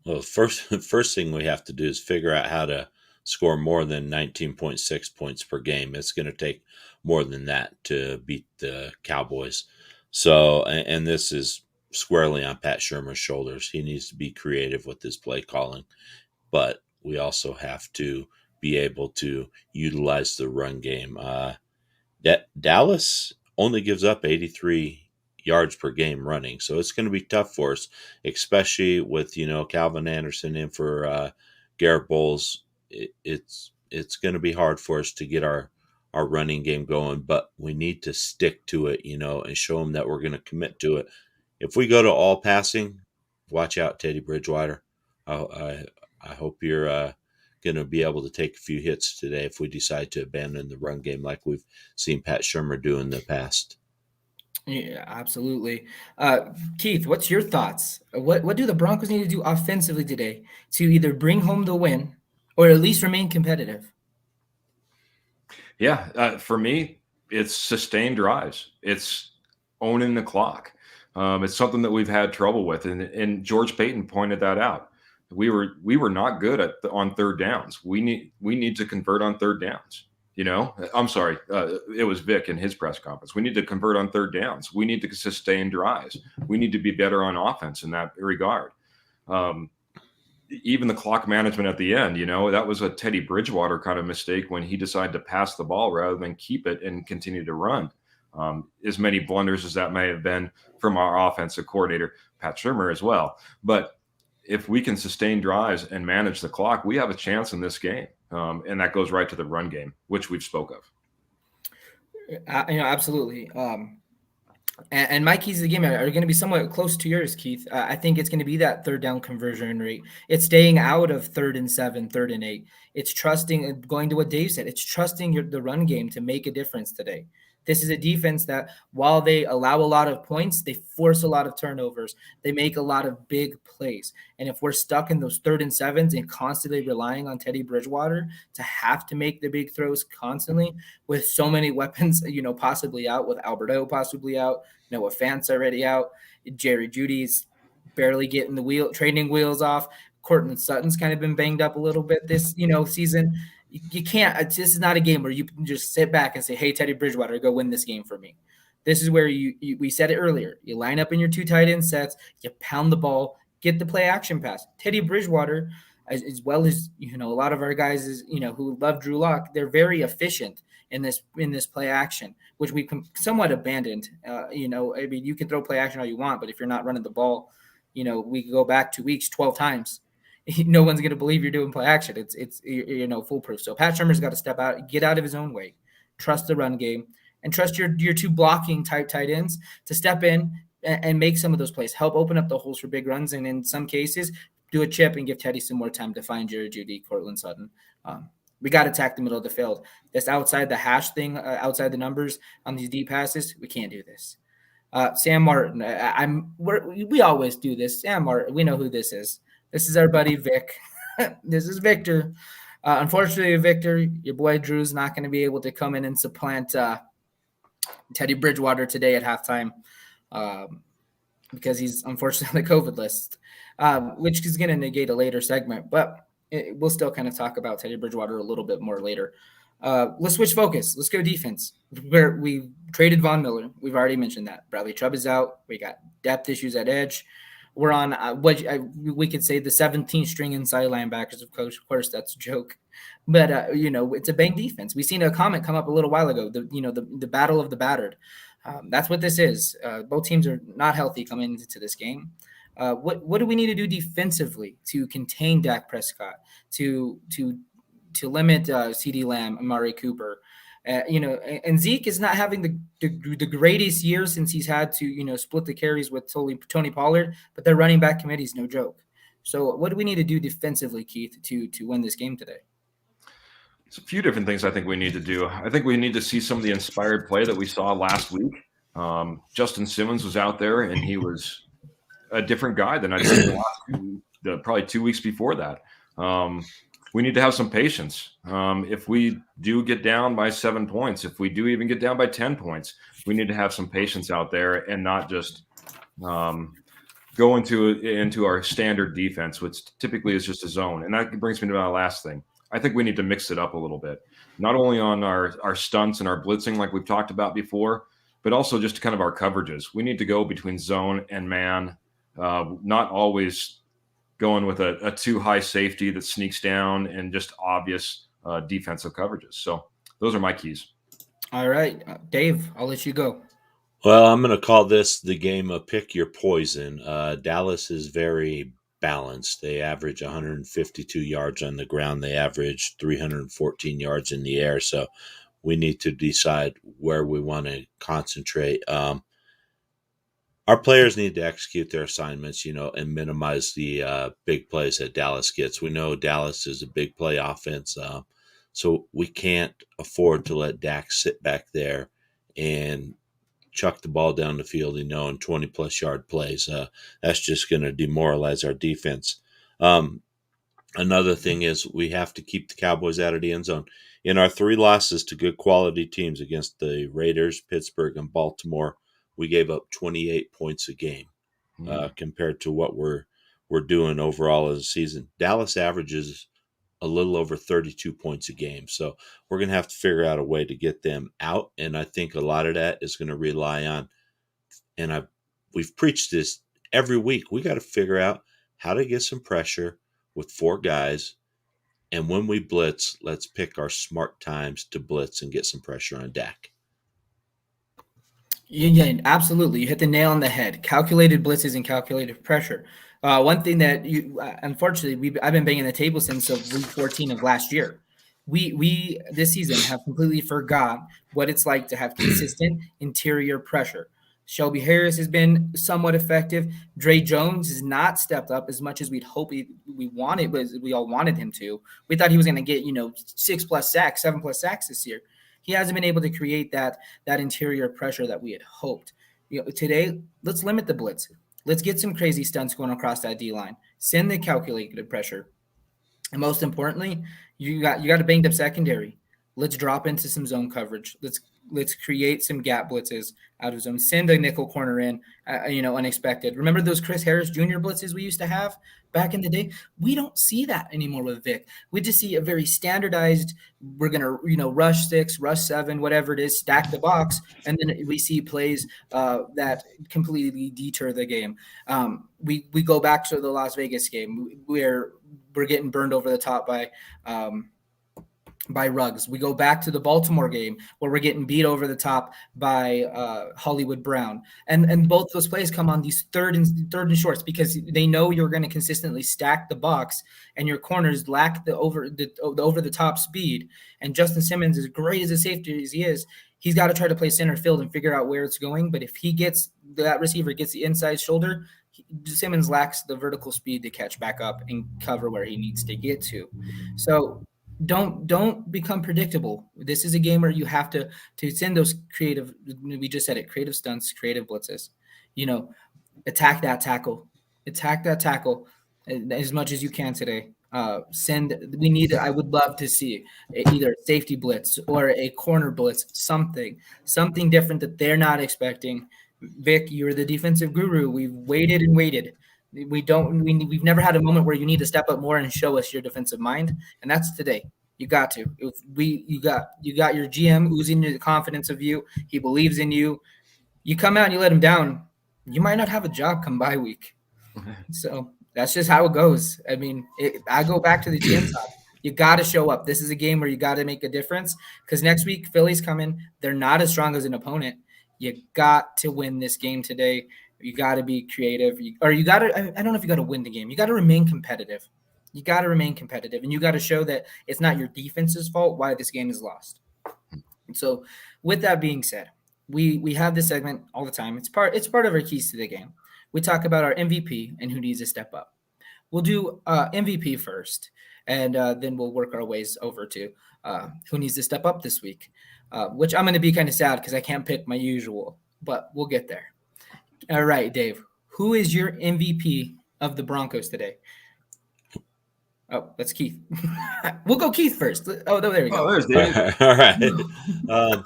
Well, first thing we have to do is figure out how to score more than 19.6 points per game. It's going to take more than that to beat the Cowboys. So, and this is squarely on Pat Shurmur's shoulders. He needs to be creative with his play calling, but we also have to be able to utilize the run game. Dallas only gives up 83 yards per game running, so it's going to be tough for us, especially with Calvin Anderson in for Garrett Bowles. It's going to be hard for us to get our running game going, but we need to stick to it, and show them that we're going to commit to it. If we go to all passing, watch out, Teddy Bridgewater. I hope you're going to be able to take a few hits today if we decide to abandon the run game like we've seen Pat Shurmur do in the past. Yeah, absolutely. Keith, what's your thoughts? What do the Broncos need to do offensively today to either bring home the win or at least remain competitive? Yeah, for me, it's sustained drives. It's owning the clock. It's something that we've had trouble with, and George Payton pointed that out. We were not good on third downs. We need to convert on third downs. I'm sorry. It was Vic in his press conference. We need to convert on third downs. We need to sustain drives. We need to be better on offense in that regard. Even the clock management at the end, that was a Teddy Bridgewater kind of mistake when he decided to pass the ball rather than keep it and continue to run. As many blunders as that may have been from our offensive coordinator, Pat Shurmur, as well. But if we can sustain drives and manage the clock, we have a chance in this game. And that goes right to the run game, which we've spoke of. Absolutely. And my keys to the game are going to be somewhat close to yours, Keith. I think it's going to be that third down conversion rate. It's staying out of 3rd and 7, 3rd and 8. It's trusting, going to what Dave said, it's trusting the run game to make a difference today. This is a defense that, while they allow a lot of points, they force a lot of turnovers. They make a lot of big plays. And if we're stuck in those 3rd and 7s and constantly relying on Teddy Bridgewater to have to make the big throws constantly, with so many weapons, possibly out, with Alberto possibly out, Noah Fant's already out, Jerry Judy's barely getting the training wheels off. Courtland Sutton's kind of been banged up a little bit this, season. You can't. This is not a game where you can just sit back and say, "Hey, Teddy Bridgewater, go win this game for me." This is where we said it earlier. You line up in your 2 tight end sets, you pound the ball, get the play action pass. Teddy Bridgewater, as well as a lot of our guys who love Drew Lock, they're very efficient in this play action, which we somewhat abandoned. You can throw play action all you want, but if you're not running the ball, we could go back 2 weeks, 12 times. No one's going to believe you're doing play action. It's foolproof. So Pat Shurmur's got to step out, get out of his own way, trust the run game, and trust your 2 blocking type tight ends to step in and make some of those plays, help open up the holes for big runs, and in some cases, do a chip and give Teddy some more time to find Jerry Judy, Courtland Sutton. We got to attack the middle of the field. This outside the hash thing, outside the numbers on these deep passes, we can't do this. Sam Martin, we always do this. Sam Martin, we know who this is. This is our buddy Vic. This is Victor. Unfortunately, Victor, your boy Drew's not going to be able to come in and supplant Teddy Bridgewater today at halftime because he's unfortunately on the COVID list, which is going to negate a later segment. But we'll still kind of talk about Teddy Bridgewater a little bit more later. Let's switch focus. Let's go defense. We traded Von Miller. We've already mentioned that. Bradley Chubb is out. We got depth issues at edge. We're on we could say the 17th string inside linebackers. Of course, that's a joke, but it's a bang defense. We seen a comment come up a little while ago. The battle of the battered. That's what this is. Both teams are not healthy coming into this game. What do we need to do defensively to contain Dak Prescott, to limit CeeDee Lamb, Amari Cooper? And Zeke is not having the greatest year since he's had to, split the carries with Tony Pollard, but their running back committee is no joke. So what do we need to do defensively, Keith, to win this game today? It's a few different things I think we need to do. I think we need to see some of the inspired play that we saw last week. Justin Simmons was out there, and he was a different guy than I'd seen probably 2 weeks before that. We need to have some patience. If we do get down by 7 points, if we do even get down by 10 points, we need to have some patience out there and not just go into our standard defense, which typically is just a zone. And that brings me to my last thing. I think we need to mix it up a little bit, not only on our stunts and our blitzing like we've talked about before, but also just kind of our coverages. We need to go between zone and man, not always going with a too high safety that sneaks down and just obvious defensive coverages. So those are my keys. All right, Dave, I'll let you go. Well, I'm going to call this the game of pick your poison. Dallas is very balanced. They average 152 yards on the ground. They average 314 yards in the air. So we need to decide where we want to concentrate. Our players need to execute their assignments, and minimize the big plays that Dallas gets. We know Dallas is a big play offense, so we can't afford to let Dak sit back there and chuck the ball down the field, in 20-plus yard plays. That's just going to demoralize our defense. Another thing is we have to keep the Cowboys out of the end zone. In our 3 losses to good quality teams against the Raiders, Pittsburgh, and Baltimore, we gave up 28 points a game compared to what we're doing overall as a season. Dallas averages a little over 32 points a game. So we're going to have to figure out a way to get them out. And I think a lot of that is going to rely on, and we've preached this every week, we got to figure out how to get some pressure with 4 guys. And when we blitz, let's pick our smart times to blitz and get some pressure on Dak. Yeah, absolutely. You hit the nail on the head. Calculated blitzes and calculated pressure. One thing that unfortunately, I've been banging the table since week 14 of last year. We this season have completely forgot what it's like to have consistent interior pressure. Shelby Harris has been somewhat effective. Dre Jones has not stepped up as much as we wanted, but we all wanted him to. We thought he was going to get 6+ sacks, 7+ sacks this year. He hasn't been able to create that interior pressure that we had hoped. Today, let's limit the blitz. Let's get some crazy stunts going across that D line. Send the calculated pressure, and most importantly, you got a banged up secondary. Let's drop into some zone coverage. Let's create some gap blitzes out of zone. Send a nickel corner in, unexpected. Remember those Chris Harris Jr. blitzes we used to have back in the day? We don't see that anymore with Vic. We just see a very standardized, we're going to, rush 6, rush 7, whatever it is, stack the box. And then we see plays that completely deter the game. We go back to the Las Vegas game where we're getting burned over the top by Ruggs. We go back to the Baltimore game where we're getting beat over the top by Hollywood Brown. And both those plays come on these third and shorts because they know you're going to consistently stack the box and your corners lack the over the top speed. And Justin Simmons, as great as a safety as he is, he's got to try to play center field and figure out where it's going. But if that receiver gets the inside shoulder, Simmons lacks the vertical speed to catch back up and cover where he needs to get to. So don't become predictable. This is a game where you have to send those creative, we just said it, creative stunts, creative blitzes. Attack that tackle as much as you can today. I would love to see either a safety blitz or a corner blitz, something different that they're not expecting. Vic, you're the defensive guru. We've waited and waited. We've never had a moment where you need to step up more and show us your defensive mind, and that's today. You got to. You got your GM oozing the confidence of you. He believes in you. You come out and you let him down, you might not have a job come bye week. So that's just how it goes. I mean, I go back to the GM side. You got to show up. This is a game where you got to make a difference because next week Philly's coming. They're not as strong as an opponent. You got to win this game today. You got to be creative, I don't know if you got to win the game. You got to remain competitive. And you got to show that it's not your defense's fault why this game is lost. And so with that being said, we have this segment all the time. It's part of our keys to the game. We talk about our MVP and who needs to step up. We'll do MVP first, and then we'll work our ways over to who needs to step up this week, which I'm going to be kind of sad because I can't pick my usual, but we'll get there. All right, Dave, who is your MVP of the Broncos today? Oh, that's Keith. We'll go Keith first. Oh, there we go. Oh, there's Dave. All right.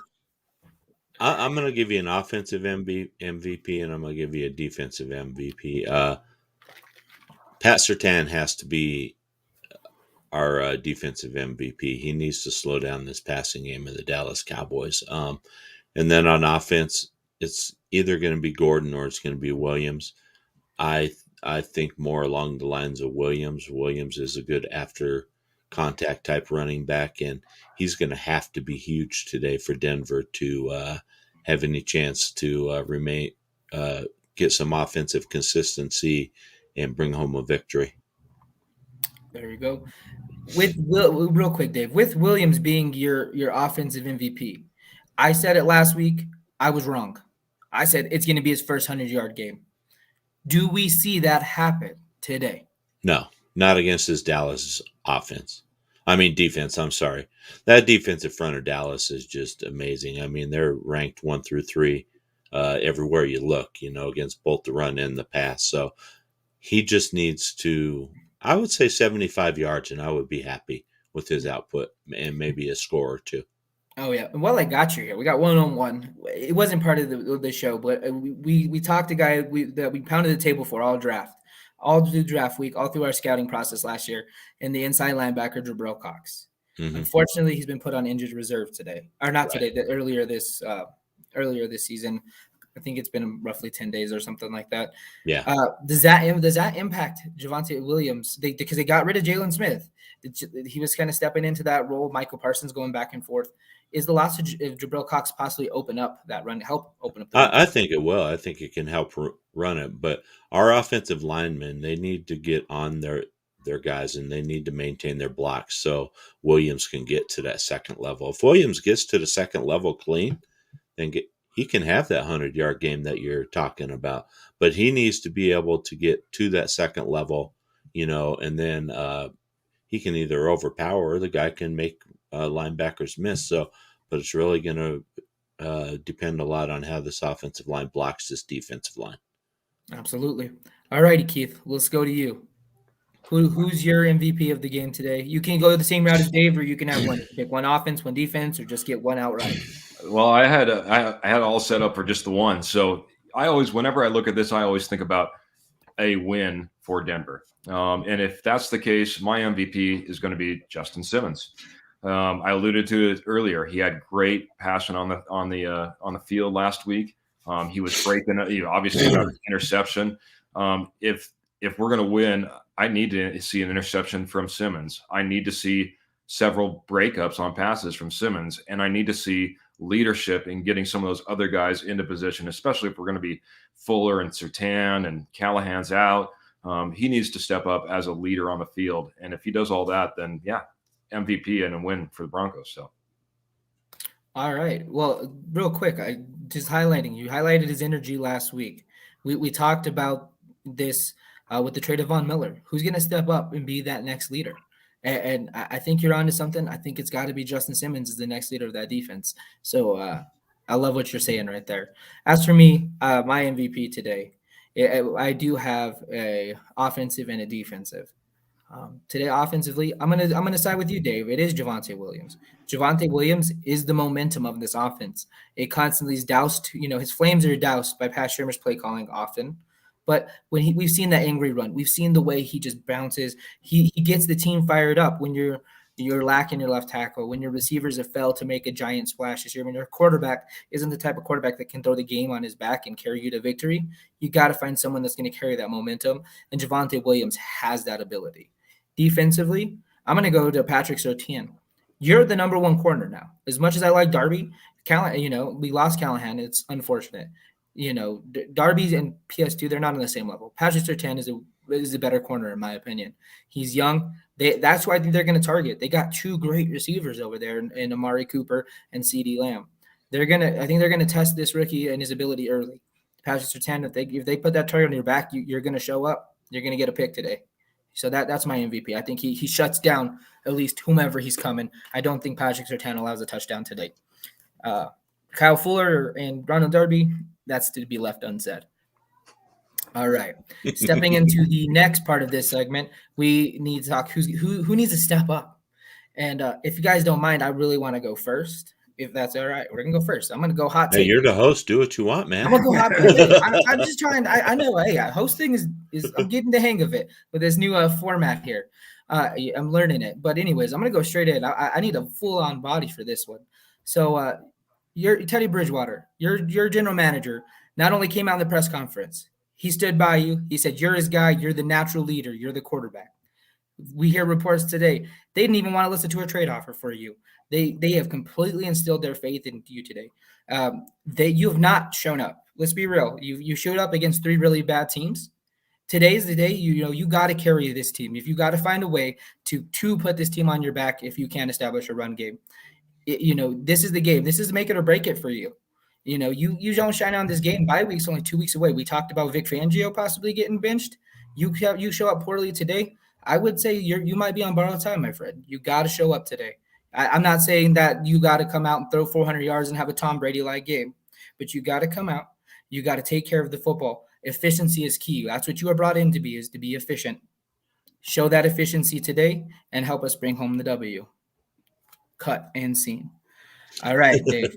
I'm going to give you an offensive MVP, and I'm going to give you a defensive MVP. Pat Surtain has to be our defensive MVP. He needs to slow down this passing game of the Dallas Cowboys. And then on offense, it's either going to be Gordon or it's going to be Williams. I think more along the lines of Williams. Williams is a good after contact type running back, and he's going to have to be huge today for Denver to have any chance to get some offensive consistency and bring home a victory. There you go. Real quick, Dave, with Williams being your offensive MVP, I said it last week. I was wrong. I said it's going to be his first 100-yard game. Do we see that happen today? No, not against this Dallas offense. Defense, I'm sorry. That defense in front of Dallas is just amazing. I mean, they're ranked 1 through 3 everywhere you look, against both the run and the pass. So he just needs to, I would say 75 yards, and I would be happy with his output and maybe a score or two. Oh yeah. Well, I got you here. We got 1-on-1. It wasn't part of the show, but we talked to guy that we pounded the table for all through draft week, all through our scouting process last year, and the inside linebacker Jabril Cox. Mm-hmm. Unfortunately, he's been put on injured reserve today, or not Right. today. Earlier this season. I think it's been roughly 10 days or something like that. Yeah. Does that impact Javonte Williams? Because they got rid of Jalen Smith. He was kind of stepping into that role. Michael Parsons going back and forth. Is the loss of Jabril Cox possibly open up that run, help open up the run? I think it will. I think it can help run it. But our offensive linemen, they need to get on their guys, and they need to maintain their blocks so Williams can get to that second level. If Williams gets to the second level clean, then he can have that 100-yard game that you're talking about. But he needs to be able to get to that second level, and then he can either overpower or the guy can make linebackers miss. So, but it's really going to depend a lot on how this offensive line blocks this defensive line. Absolutely. All righty, Keith. Let's go to you. Who's your MVP of the game today? You can go the same route as Dave, or you can have one. Pick one offense, one defense, or just get one outright. Well, I had all set up for just the one. So whenever I look at this, I always think about a win for Denver. And if that's the case, my MVP is going to be Justin Simmons. I alluded to it earlier. He had great passion on the field last week. He was breaking. Obviously got an interception. If we're going to win, I need to see an interception from Simmons. I need to see several breakups on passes from Simmons, and I need to see leadership in getting some of those other guys into position, especially if we're going to be Fuller and Surtain and Callahan's out. He needs to step up as a leader on the field. And if he does all that, then yeah, MVP and a win for the Broncos. So. All right. Well, real quick, you highlighted his energy last week. We talked about this with the trade of Von Miller. Who's going to step up and be that next leader? And I think you're onto something. I think it's got to be Justin Simmons as the next leader of that defense. So I love what you're saying right there. As for me, my MVP today, I do have a offensive and a defensive. Today, offensively, I'm gonna side with you, Dave. It is Javonte Williams. Javonte Williams is the momentum of this offense. It constantly is doused. His flames are doused by Pat Shurmur's play calling often. But when we've seen that angry run, we've seen the way he just bounces. He gets the team fired up when you're lacking your left tackle, when your receivers have failed to make a giant splash this year, when your quarterback isn't the type of quarterback that can throw the game on his back and carry you to victory. You got to find someone that's going to carry that momentum, and Javonte Williams has that ability. Defensively, I'm going to go to Patrick Surtain. You're the number one corner now. As much as I like Darby, we lost Callahan. It's unfortunate. Darby and PS2, they're not on the same level. Patrick Surtain is a better corner, in my opinion. He's young. That's why I think they're going to target. They got two great receivers over there in Amari Cooper and CeeDee Lamb. I think they're going to test this rookie and his ability early. Patrick Surtain, if they put that target on your back, you're going to show up. You're going to get a pick today. So that's my MVP. I think he shuts down at least whomever he's coming. I don't think Patrick Surtain allows a touchdown today. Kyle Fuller and Ronald Darby, that's to be left unsaid. All right. Stepping into the next part of this segment, we need to talk who needs to step up. And if you guys don't mind, I really want to go first. If that's all right, we're gonna go first. I'm gonna go hot take. Hey, you're the host. Do what you want, man. I'm gonna go hot. I'm just trying. I know. Hey, hosting is I'm getting the hang of it with this new format here. I'm learning it. But anyways, I'm gonna go straight in. I need a full on body for this one. So, you're Teddy Bridgewater. Your general manager not only came out in the press conference, he stood by you. He said, "You're his guy. You're the natural leader. You're the quarterback." We hear reports today. They didn't even want to listen to a trade offer for you. They have completely instilled their faith in you today. You have not shown up. Let's be real. You showed up against three really bad teams. Today's the day. You got to carry this team. If you got to find a way to put this team on your back, if you can't establish a run game, this is the game. This is make it or break it for you. You don't shine on this game. Bye week's only 2 weeks away. We talked about Vic Fangio possibly getting benched. You show up poorly today. I would say you might be on borrowed time, my friend. You got to show up today. I'm not saying that you got to come out and throw 400 yards and have a Tom Brady-like game, but you got to come out. You got to take care of the football. Efficiency is key. That's what you are brought in to be, is to be efficient. Show that efficiency today and help us bring home the W. Cut and scene. All right, Dave.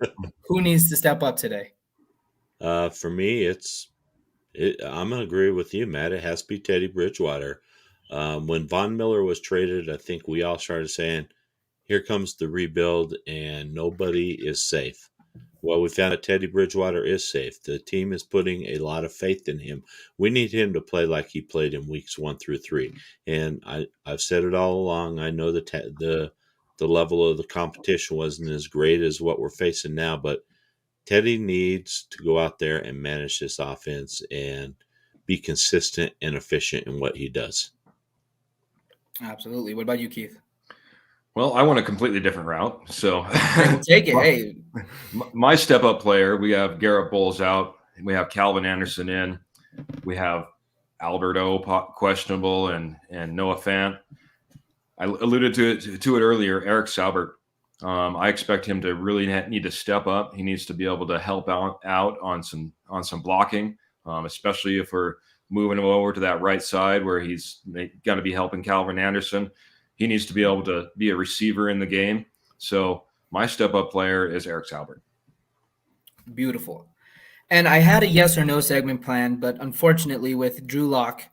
Who needs to step up today? For me, I'm gonna agree with you, Matt. It has to be Teddy Bridgewater. When Von Miller was traded, I think we all started saying, "Here comes the rebuild, and nobody is safe." Well, we found out Teddy Bridgewater is safe. The team is putting a lot of faith in him. We need him to play like he played in weeks 1 through 3. And I've said it all along. I know the level of the competition wasn't as great as what we're facing now, but Teddy needs to go out there and manage this offense and be consistent and efficient in what he does. Absolutely. What about you, Keith? Well, I want a completely different route. So We'll take it. Hey, my step up player, we have Garrett Bowles out. We have Calvin Anderson in. We have Albert O questionable and Noah Fant. I alluded to it earlier. Eric Saubert. I expect him to really need to step up. He needs to be able to help out on some blocking, especially if we're moving him over to that right side where he's going to be helping Calvin Anderson. He needs to be able to be a receiver in the game. So my step up player is Eric Saubert. Beautiful. And I had a yes or no segment planned, but unfortunately, with Drew Lock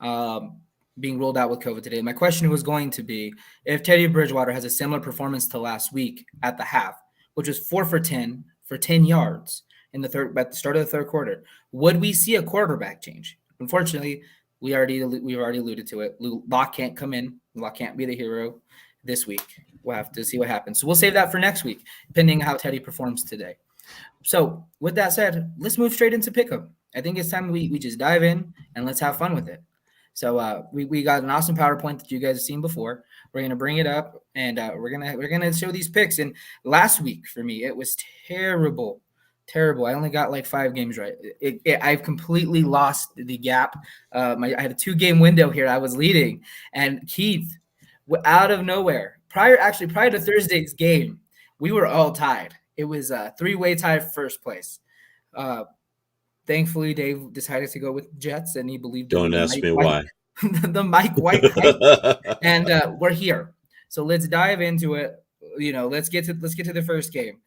being ruled out with COVID today, my question was going to be if Teddy Bridgewater has a similar performance to last week at the half, which was 4 for 10 for 10 yards at the start of the third quarter, would we see a quarterback change? Unfortunately, we've already alluded to it. Lock can't come in. Lock can't be the hero this week. We'll have to see what happens. So we'll save that for next week, depending how Teddy performs today. So with that said, let's move straight into pick'em. I think it's time we just dive in and let's have fun with it. So we got an awesome PowerPoint that you guys have seen before. We're gonna bring it up and we're gonna show these picks. And last week for me, it was terrible. I only got like 5 games right. I've completely lost the gap. I had a 2-game window here. I was leading, and Keith, out of nowhere, prior to Thursday's game, we were all tied. It was a 3-way tie for first place. Thankfully, Dave decided to go with Jets, and he believed. Don't ask me why. The Mike White hype. And we're here. So let's dive into it. Let's get to the first game.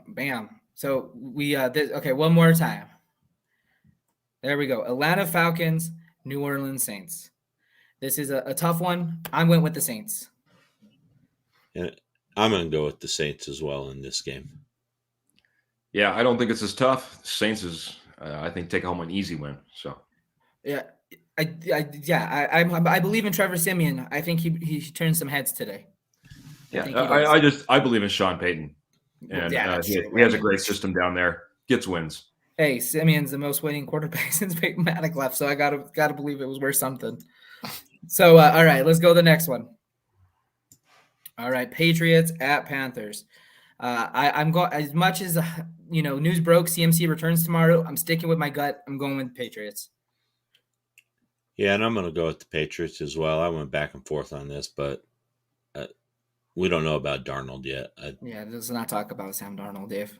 Bam. So one more time. There we go. Atlanta Falcons, New Orleans Saints. This is a tough one. I went with the Saints. Yeah, I'm going to go with the Saints as well in this game. Yeah, I don't think it's as tough. Saints is, I think, take home an easy win. So, yeah, I believe in Trevor Siemian. I think he turns some heads today. Yeah, I believe in Sean Payton, and he has a great system down there. Gets wins. Hey, Simeon's the most winning quarterback since Peyton Manning left, so I gotta believe it was worth something. So, all right, let's go to the next one. All right, Patriots at Panthers. I'm going as much as news broke. CMC returns tomorrow. I'm sticking with my gut. I'm going with Patriots. Yeah, and I'm going to go with the Patriots as well. I went back and forth on this, but we don't know about Darnold yet. Let's not talk about Sam Darnold, Dave.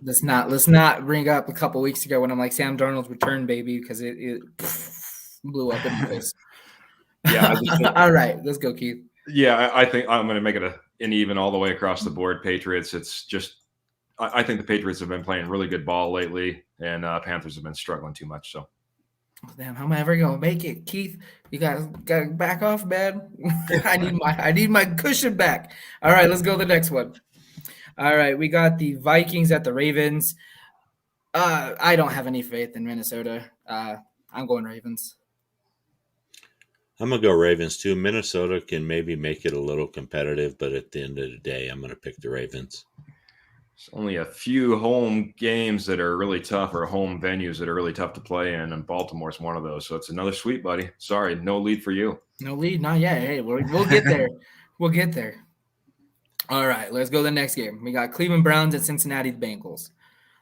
let's not bring up a couple weeks ago when I'm like Sam Darnold's return, baby, because it blew up in my face. Yeah. All right, let's go, Keith. Yeah, I think I'm going to make it an even all the way across the board. Patriots. It's just I think the Patriots have been playing really good ball lately, and Panthers have been struggling too much. So, damn, how am I ever going to make it, Keith? You got to back off, man. I need my cushion back. All right, let's go to the next one. All right, we got the Vikings at the Ravens. I don't have any faith in Minnesota. I'm going Ravens. I'm going to go Ravens too. Minnesota can maybe make it a little competitive, but at the end of the day, I'm going to pick the Ravens. There's only a few home games that are really tough, or home venues that are really tough to play in, and Baltimore's one of those. So it's another sweep, buddy. Sorry, no lead for you. No lead, not yet. Hey, we'll get there. We'll get there. All right, let's go to the next game. We got Cleveland Browns at Cincinnati Bengals.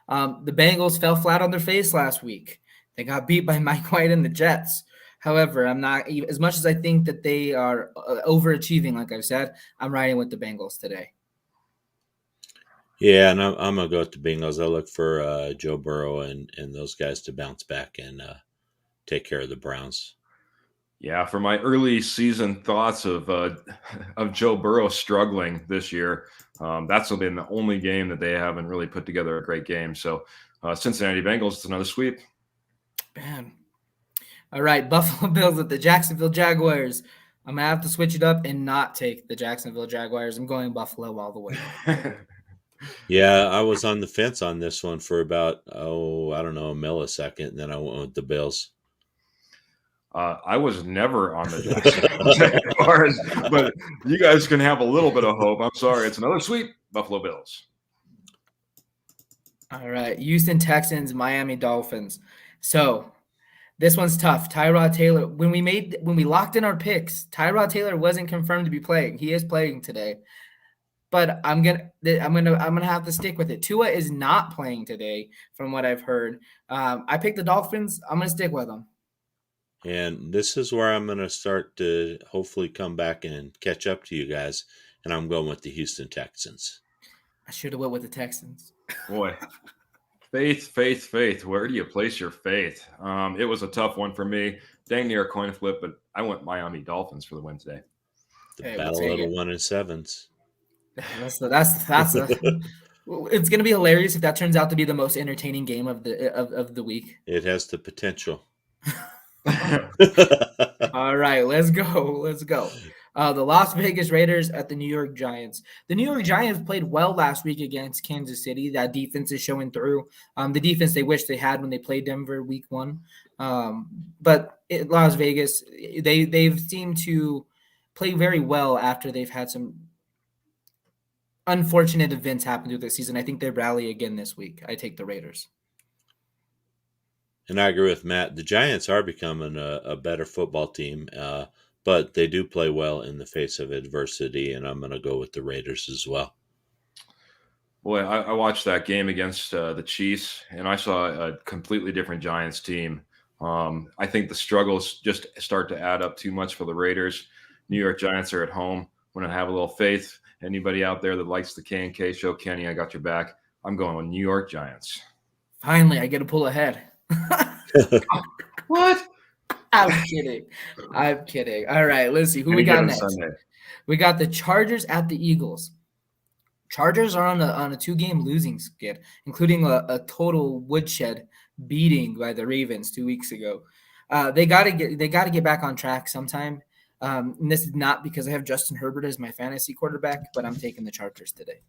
The Bengals fell flat on their face last week. They got beat by Mike White and the Jets. However, I'm not, as much as I think that they are overachieving, like I've said, I'm riding with the Bengals today. Yeah, and I'm going to go with the Bengals. I look for Joe Burrow and those guys to bounce back and take care of the Browns. Yeah, for my early season thoughts of Joe Burrow struggling this year, that's been the only game that they haven't really put together a great game. So Cincinnati Bengals, it's another sweep. Man. All right, Buffalo Bills with the Jacksonville Jaguars. I'm going to have to switch it up and not take the Jacksonville Jaguars. I'm going Buffalo all the way. Yeah, I was on the fence on this one for about, I don't know, a millisecond, and then I went with the Bills. I was never on the Jacksonville Jaguars, but you guys can have a little bit of hope. I'm sorry. It's another sweep, Buffalo Bills. All right, Houston Texans, Miami Dolphins. So this one's tough. Tyrod Taylor, when we locked in our picks, Tyrod Taylor wasn't confirmed to be playing. He is playing today. But I'm gonna have to stick with it. Tua is not playing today, from what I've heard. I picked the Dolphins. I'm gonna stick with them. And this is where I'm going to start to hopefully come back and catch up to you guys. And I'm going with the Houston Texans. I should have went with the Texans. Boy, faith. Where do you place your faith? It was a tough one for me. Dang near a coin flip, but I went Miami Dolphins for the win today. The battle of the 1-7s. That's it's gonna be hilarious if that turns out to be the most entertaining game of the week. It has the potential. All right, let's go. The Las Vegas Raiders at the New York Giants. The New York Giants played well last week against Kansas City. That defense is showing through. The defense they wish they had when they played Denver week 1. But Las Vegas, they've seemed to play very well after they've had some unfortunate events happen through the season. I think they rally again this week. I take the Raiders. And I agree with Matt. The Giants are becoming a better football team, but they do play well in the face of adversity, and I'm going to go with the Raiders as well. Boy, I watched that game against the Chiefs, and I saw a completely different Giants team. I think the struggles just start to add up too much for the Raiders. New York Giants are at home. Want to have a little faith. Anybody out there that likes the K&K show, Kenny, I got your back. I'm going with New York Giants. Finally, I get to pull ahead. What? I'm kidding. All right, let's see who we got next. Sunday. We got the Chargers at the Eagles. Chargers are on a 2-game losing skid, including a total woodshed beating by the Ravens 2 weeks ago. They got to get back on track sometime. And this is not because I have Justin Herbert as my fantasy quarterback, but I'm taking the Chargers today.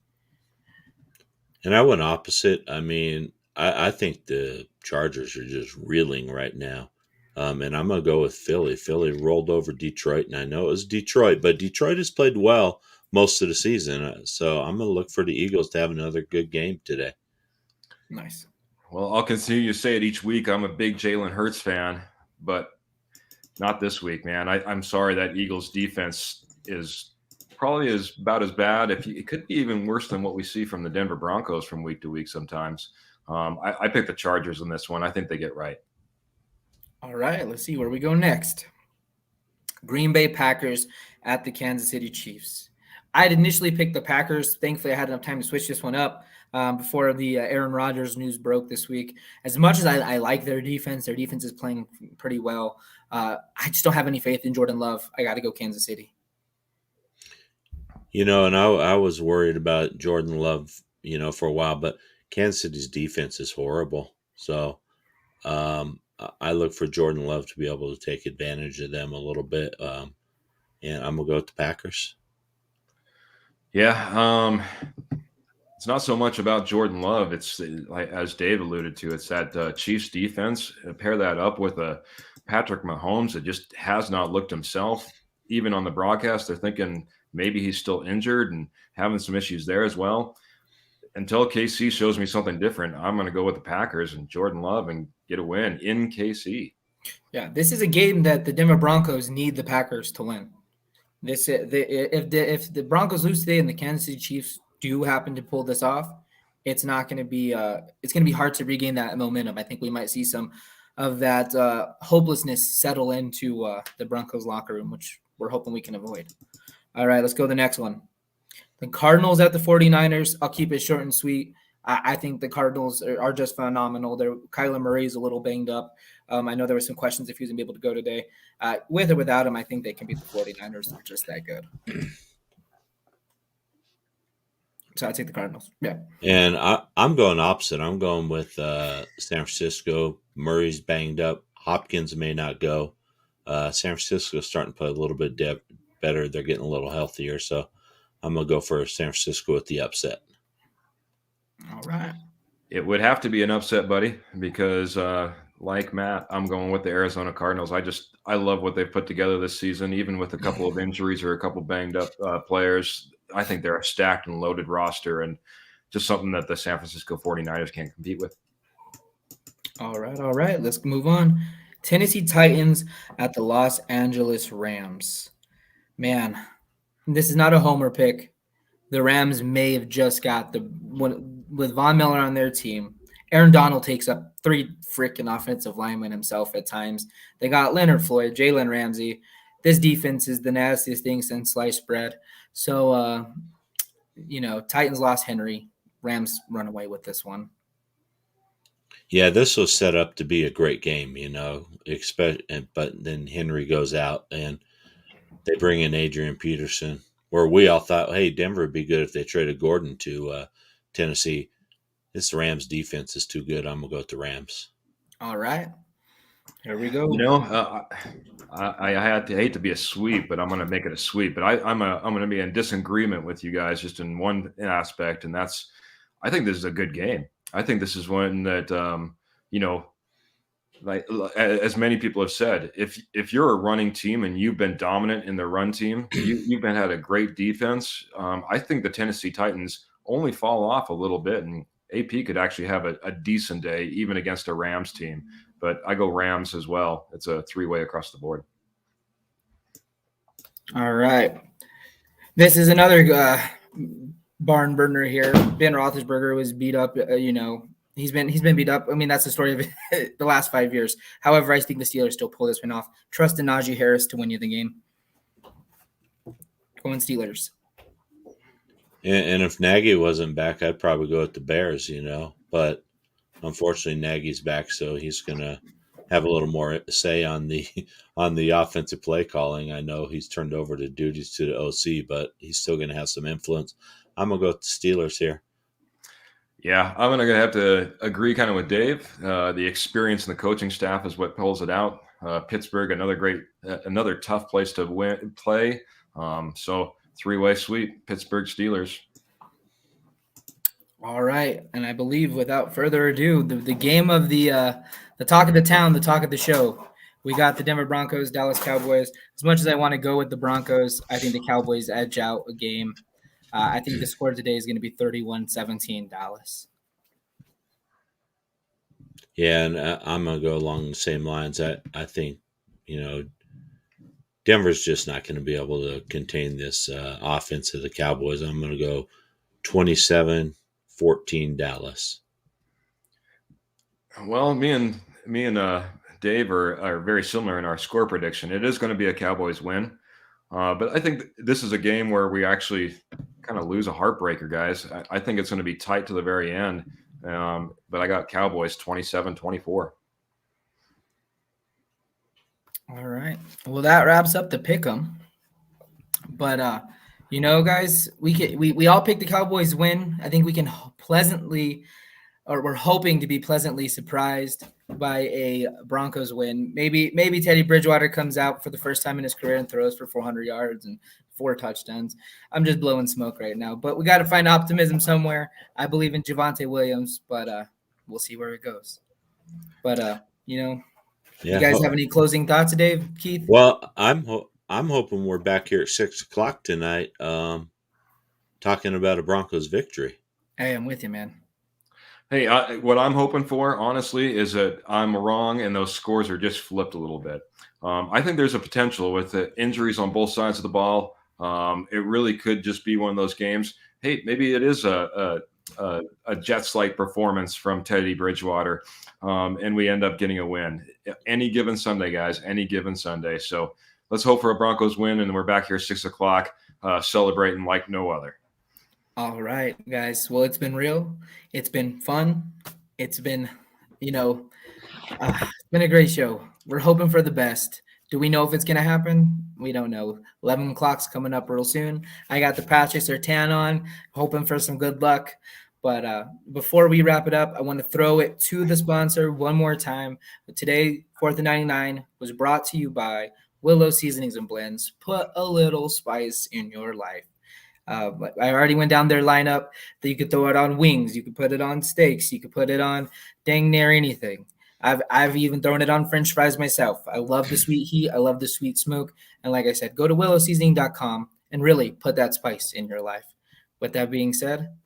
And I went opposite. I mean, I think the Chargers are just reeling right now. And I'm going to go with Philly. Philly rolled over Detroit, and I know it was Detroit, but Detroit has played well most of the season. So I'm going to look for the Eagles to have another good game today. Nice. Well, I'll continue to say it each week. I'm a big Jalen Hurts fan, but not this week, man. I'm sorry, that Eagles defense is probably about as bad. It could be even worse than what we see from the Denver Broncos from week to week sometimes. I picked the Chargers in this one. I think they get right. All right, let's see where we go next. Green Bay Packers at the Kansas City Chiefs. I had initially picked the Packers. Thankfully, I had enough time to switch this one up before the Aaron Rodgers news broke this week. As much as I like their defense is playing pretty well. I just don't have any faith in Jordan Love. I got to go Kansas City. And I was worried about Jordan Love, for a while, but Kansas City's defense is horrible. So I look for Jordan Love to be able to take advantage of them a little bit. And I'm going to go with the Packers. Yeah. It's not so much about Jordan Love. It's like, as Dave alluded to, it's that Chiefs defense. Pair that up with a Patrick Mahomes that just has not looked himself. Even on the broadcast, they're thinking maybe he's still injured and having some issues there as well. Until KC shows me something different, I'm going to go with the Packers and Jordan Love and get a win in KC. Yeah, this is a game that the Denver Broncos need the Packers to win. If the Broncos lose today and the Kansas City Chiefs do happen to pull this off, it's not going to be it's going to be hard to regain that momentum. I think we might see some of that hopelessness settle into the Broncos locker room, which we're hoping we can avoid. All right, let's go to the next one. The Cardinals at the 49ers. I'll keep it short and sweet. I think the Cardinals are just phenomenal. Kyler Murray's a little banged up. I know there were some questions if he was going to be able to go today. With or without him, I think they can beat the 49ers. They're just that good. So I take the Cardinals. Yeah. And I'm going opposite. I'm going with San Francisco. Murray's banged up. Hopkins may not go. San Francisco's starting to play a little bit better. They're getting a little healthier. So I'm going to go for San Francisco with the upset. All right. It would have to be an upset, buddy, because like Matt, I'm going with the Arizona Cardinals. I love what they've put together this season, even with a couple of injuries or a couple banged up players. I think they're a stacked and loaded roster and just something that the San Francisco 49ers can't compete with. All right. Let's move on. Tennessee Titans at the Los Angeles Rams. Man, this is not a homer pick. The Rams may have just got with Von Miller on their team. Aaron Donald takes up 3 freaking offensive linemen himself at times. They got Leonard Floyd, Jalen Ramsey. This defense is the nastiest thing since sliced bread. So, Titans lost Henry. Rams run away with this one. Yeah, this was set up to be a great game, but then Henry goes out and they bring in Adrian Peterson, where we all thought, hey, Denver would be good if they traded Gordon to Tennessee. This Rams defense is too good. I'm going to go with the Rams. All right. Here we go. I hate to be a sweep, but I'm going to make it a sweep. But I'm going to be in disagreement with you guys just in one aspect, and that's I think this is a good game. I think this is one that like as many people have said, if you're a running team and you've been dominant in the run team, you've had a great defense. I think the Tennessee Titans only fall off a little bit, and AP could actually have a decent day even against a Rams team. But I go Rams as well. It's a 3-way across the board. All right. This is another barn burner here. Ben Roethlisberger was beat up. He's been beat up. I mean, that's the story of the last 5 years. However, I think the Steelers still pull this one off. Trust in Najee Harris to win you the game. Going Steelers. And if Nagy wasn't back, I'd probably go with the Bears, But unfortunately, Nagy's back, so he's going to have a little more say on the offensive play calling. I know he's turned over the duties to the OC, but he's still going to have some influence. I'm going to go with the Steelers here. Yeah, I'm going to have to agree kind of with Dave. The experience and the coaching staff is what pulls it out. Pittsburgh, another tough place to play. So 3-way sweep, Pittsburgh Steelers. All right, and I believe without further ado, the game of the talk of the town, the talk of the show. We got the Denver Broncos, Dallas Cowboys. As much as I want to go with the Broncos, I think the Cowboys edge out a game. I think the score today is going to be 31-17 Dallas. Yeah, and I'm going to go along the same lines. I think, Denver's just not going to be able to contain this offense of the Cowboys. I'm going to go 27-14 Dallas. Well, me and Dave are very similar in our score prediction. It is going to be a Cowboys win. But I think this is a game where we actually kind of lose a heartbreaker, guys. I think it's going to be tight to the very end. But I got Cowboys 27-24. All right. Well, that wraps up the pick'em. But guys, we all picked the Cowboys win. I think we can we're hoping to be pleasantly surprised by a Broncos win. Maybe Teddy Bridgewater comes out for the first time in his career and throws for 400 yards and 4 touchdowns. I'm just blowing smoke right now, but we got to find optimism somewhere. I believe in Javonte Williams, but we'll see where it goes. But you guys have any closing thoughts, Dave, Keith? Well, I'm hoping we're back here at 6:00 tonight, talking about a Broncos victory. Hey, I'm with you, man. Hey, what I'm hoping for, honestly, is that I'm wrong and those scores are just flipped a little bit. I think there's a potential with the injuries on both sides of the ball. It really could just be one of those games. Hey, maybe it is a Jets-like performance from Teddy Bridgewater, and we end up getting a win. Any given Sunday, guys, any given Sunday. So let's hope for a Broncos win, and we're back here 6:00 celebrating like no other. All right, guys. Well, it's been real. It's been fun. It's been, It's been a great show. We're hoping for the best. Do we know if it's going to happen? We don't know. 11 o'clock's coming up real soon. I got the Patrick Surtain on, hoping for some good luck. But before we wrap it up, I want to throw it to the sponsor one more time. Today, 4th&99 was brought to you by Willow Seasonings and Blends. Put a little spice in your life. I already went down their lineup that you could throw it on wings. You could put it on steaks. You could put it on dang near anything. I've even thrown it on French fries myself. I love the sweet heat. I love the sweet smoke. And like I said, go to willowseasoning.com and really put that spice in your life. With that being said,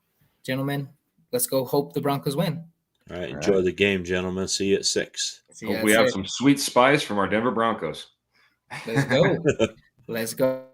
gentlemen, let's go hope the Broncos win. All right. Enjoy the game, gentlemen. See you at 6. Hope we have some sweet spice from our Denver Broncos. Let's go. Let's go.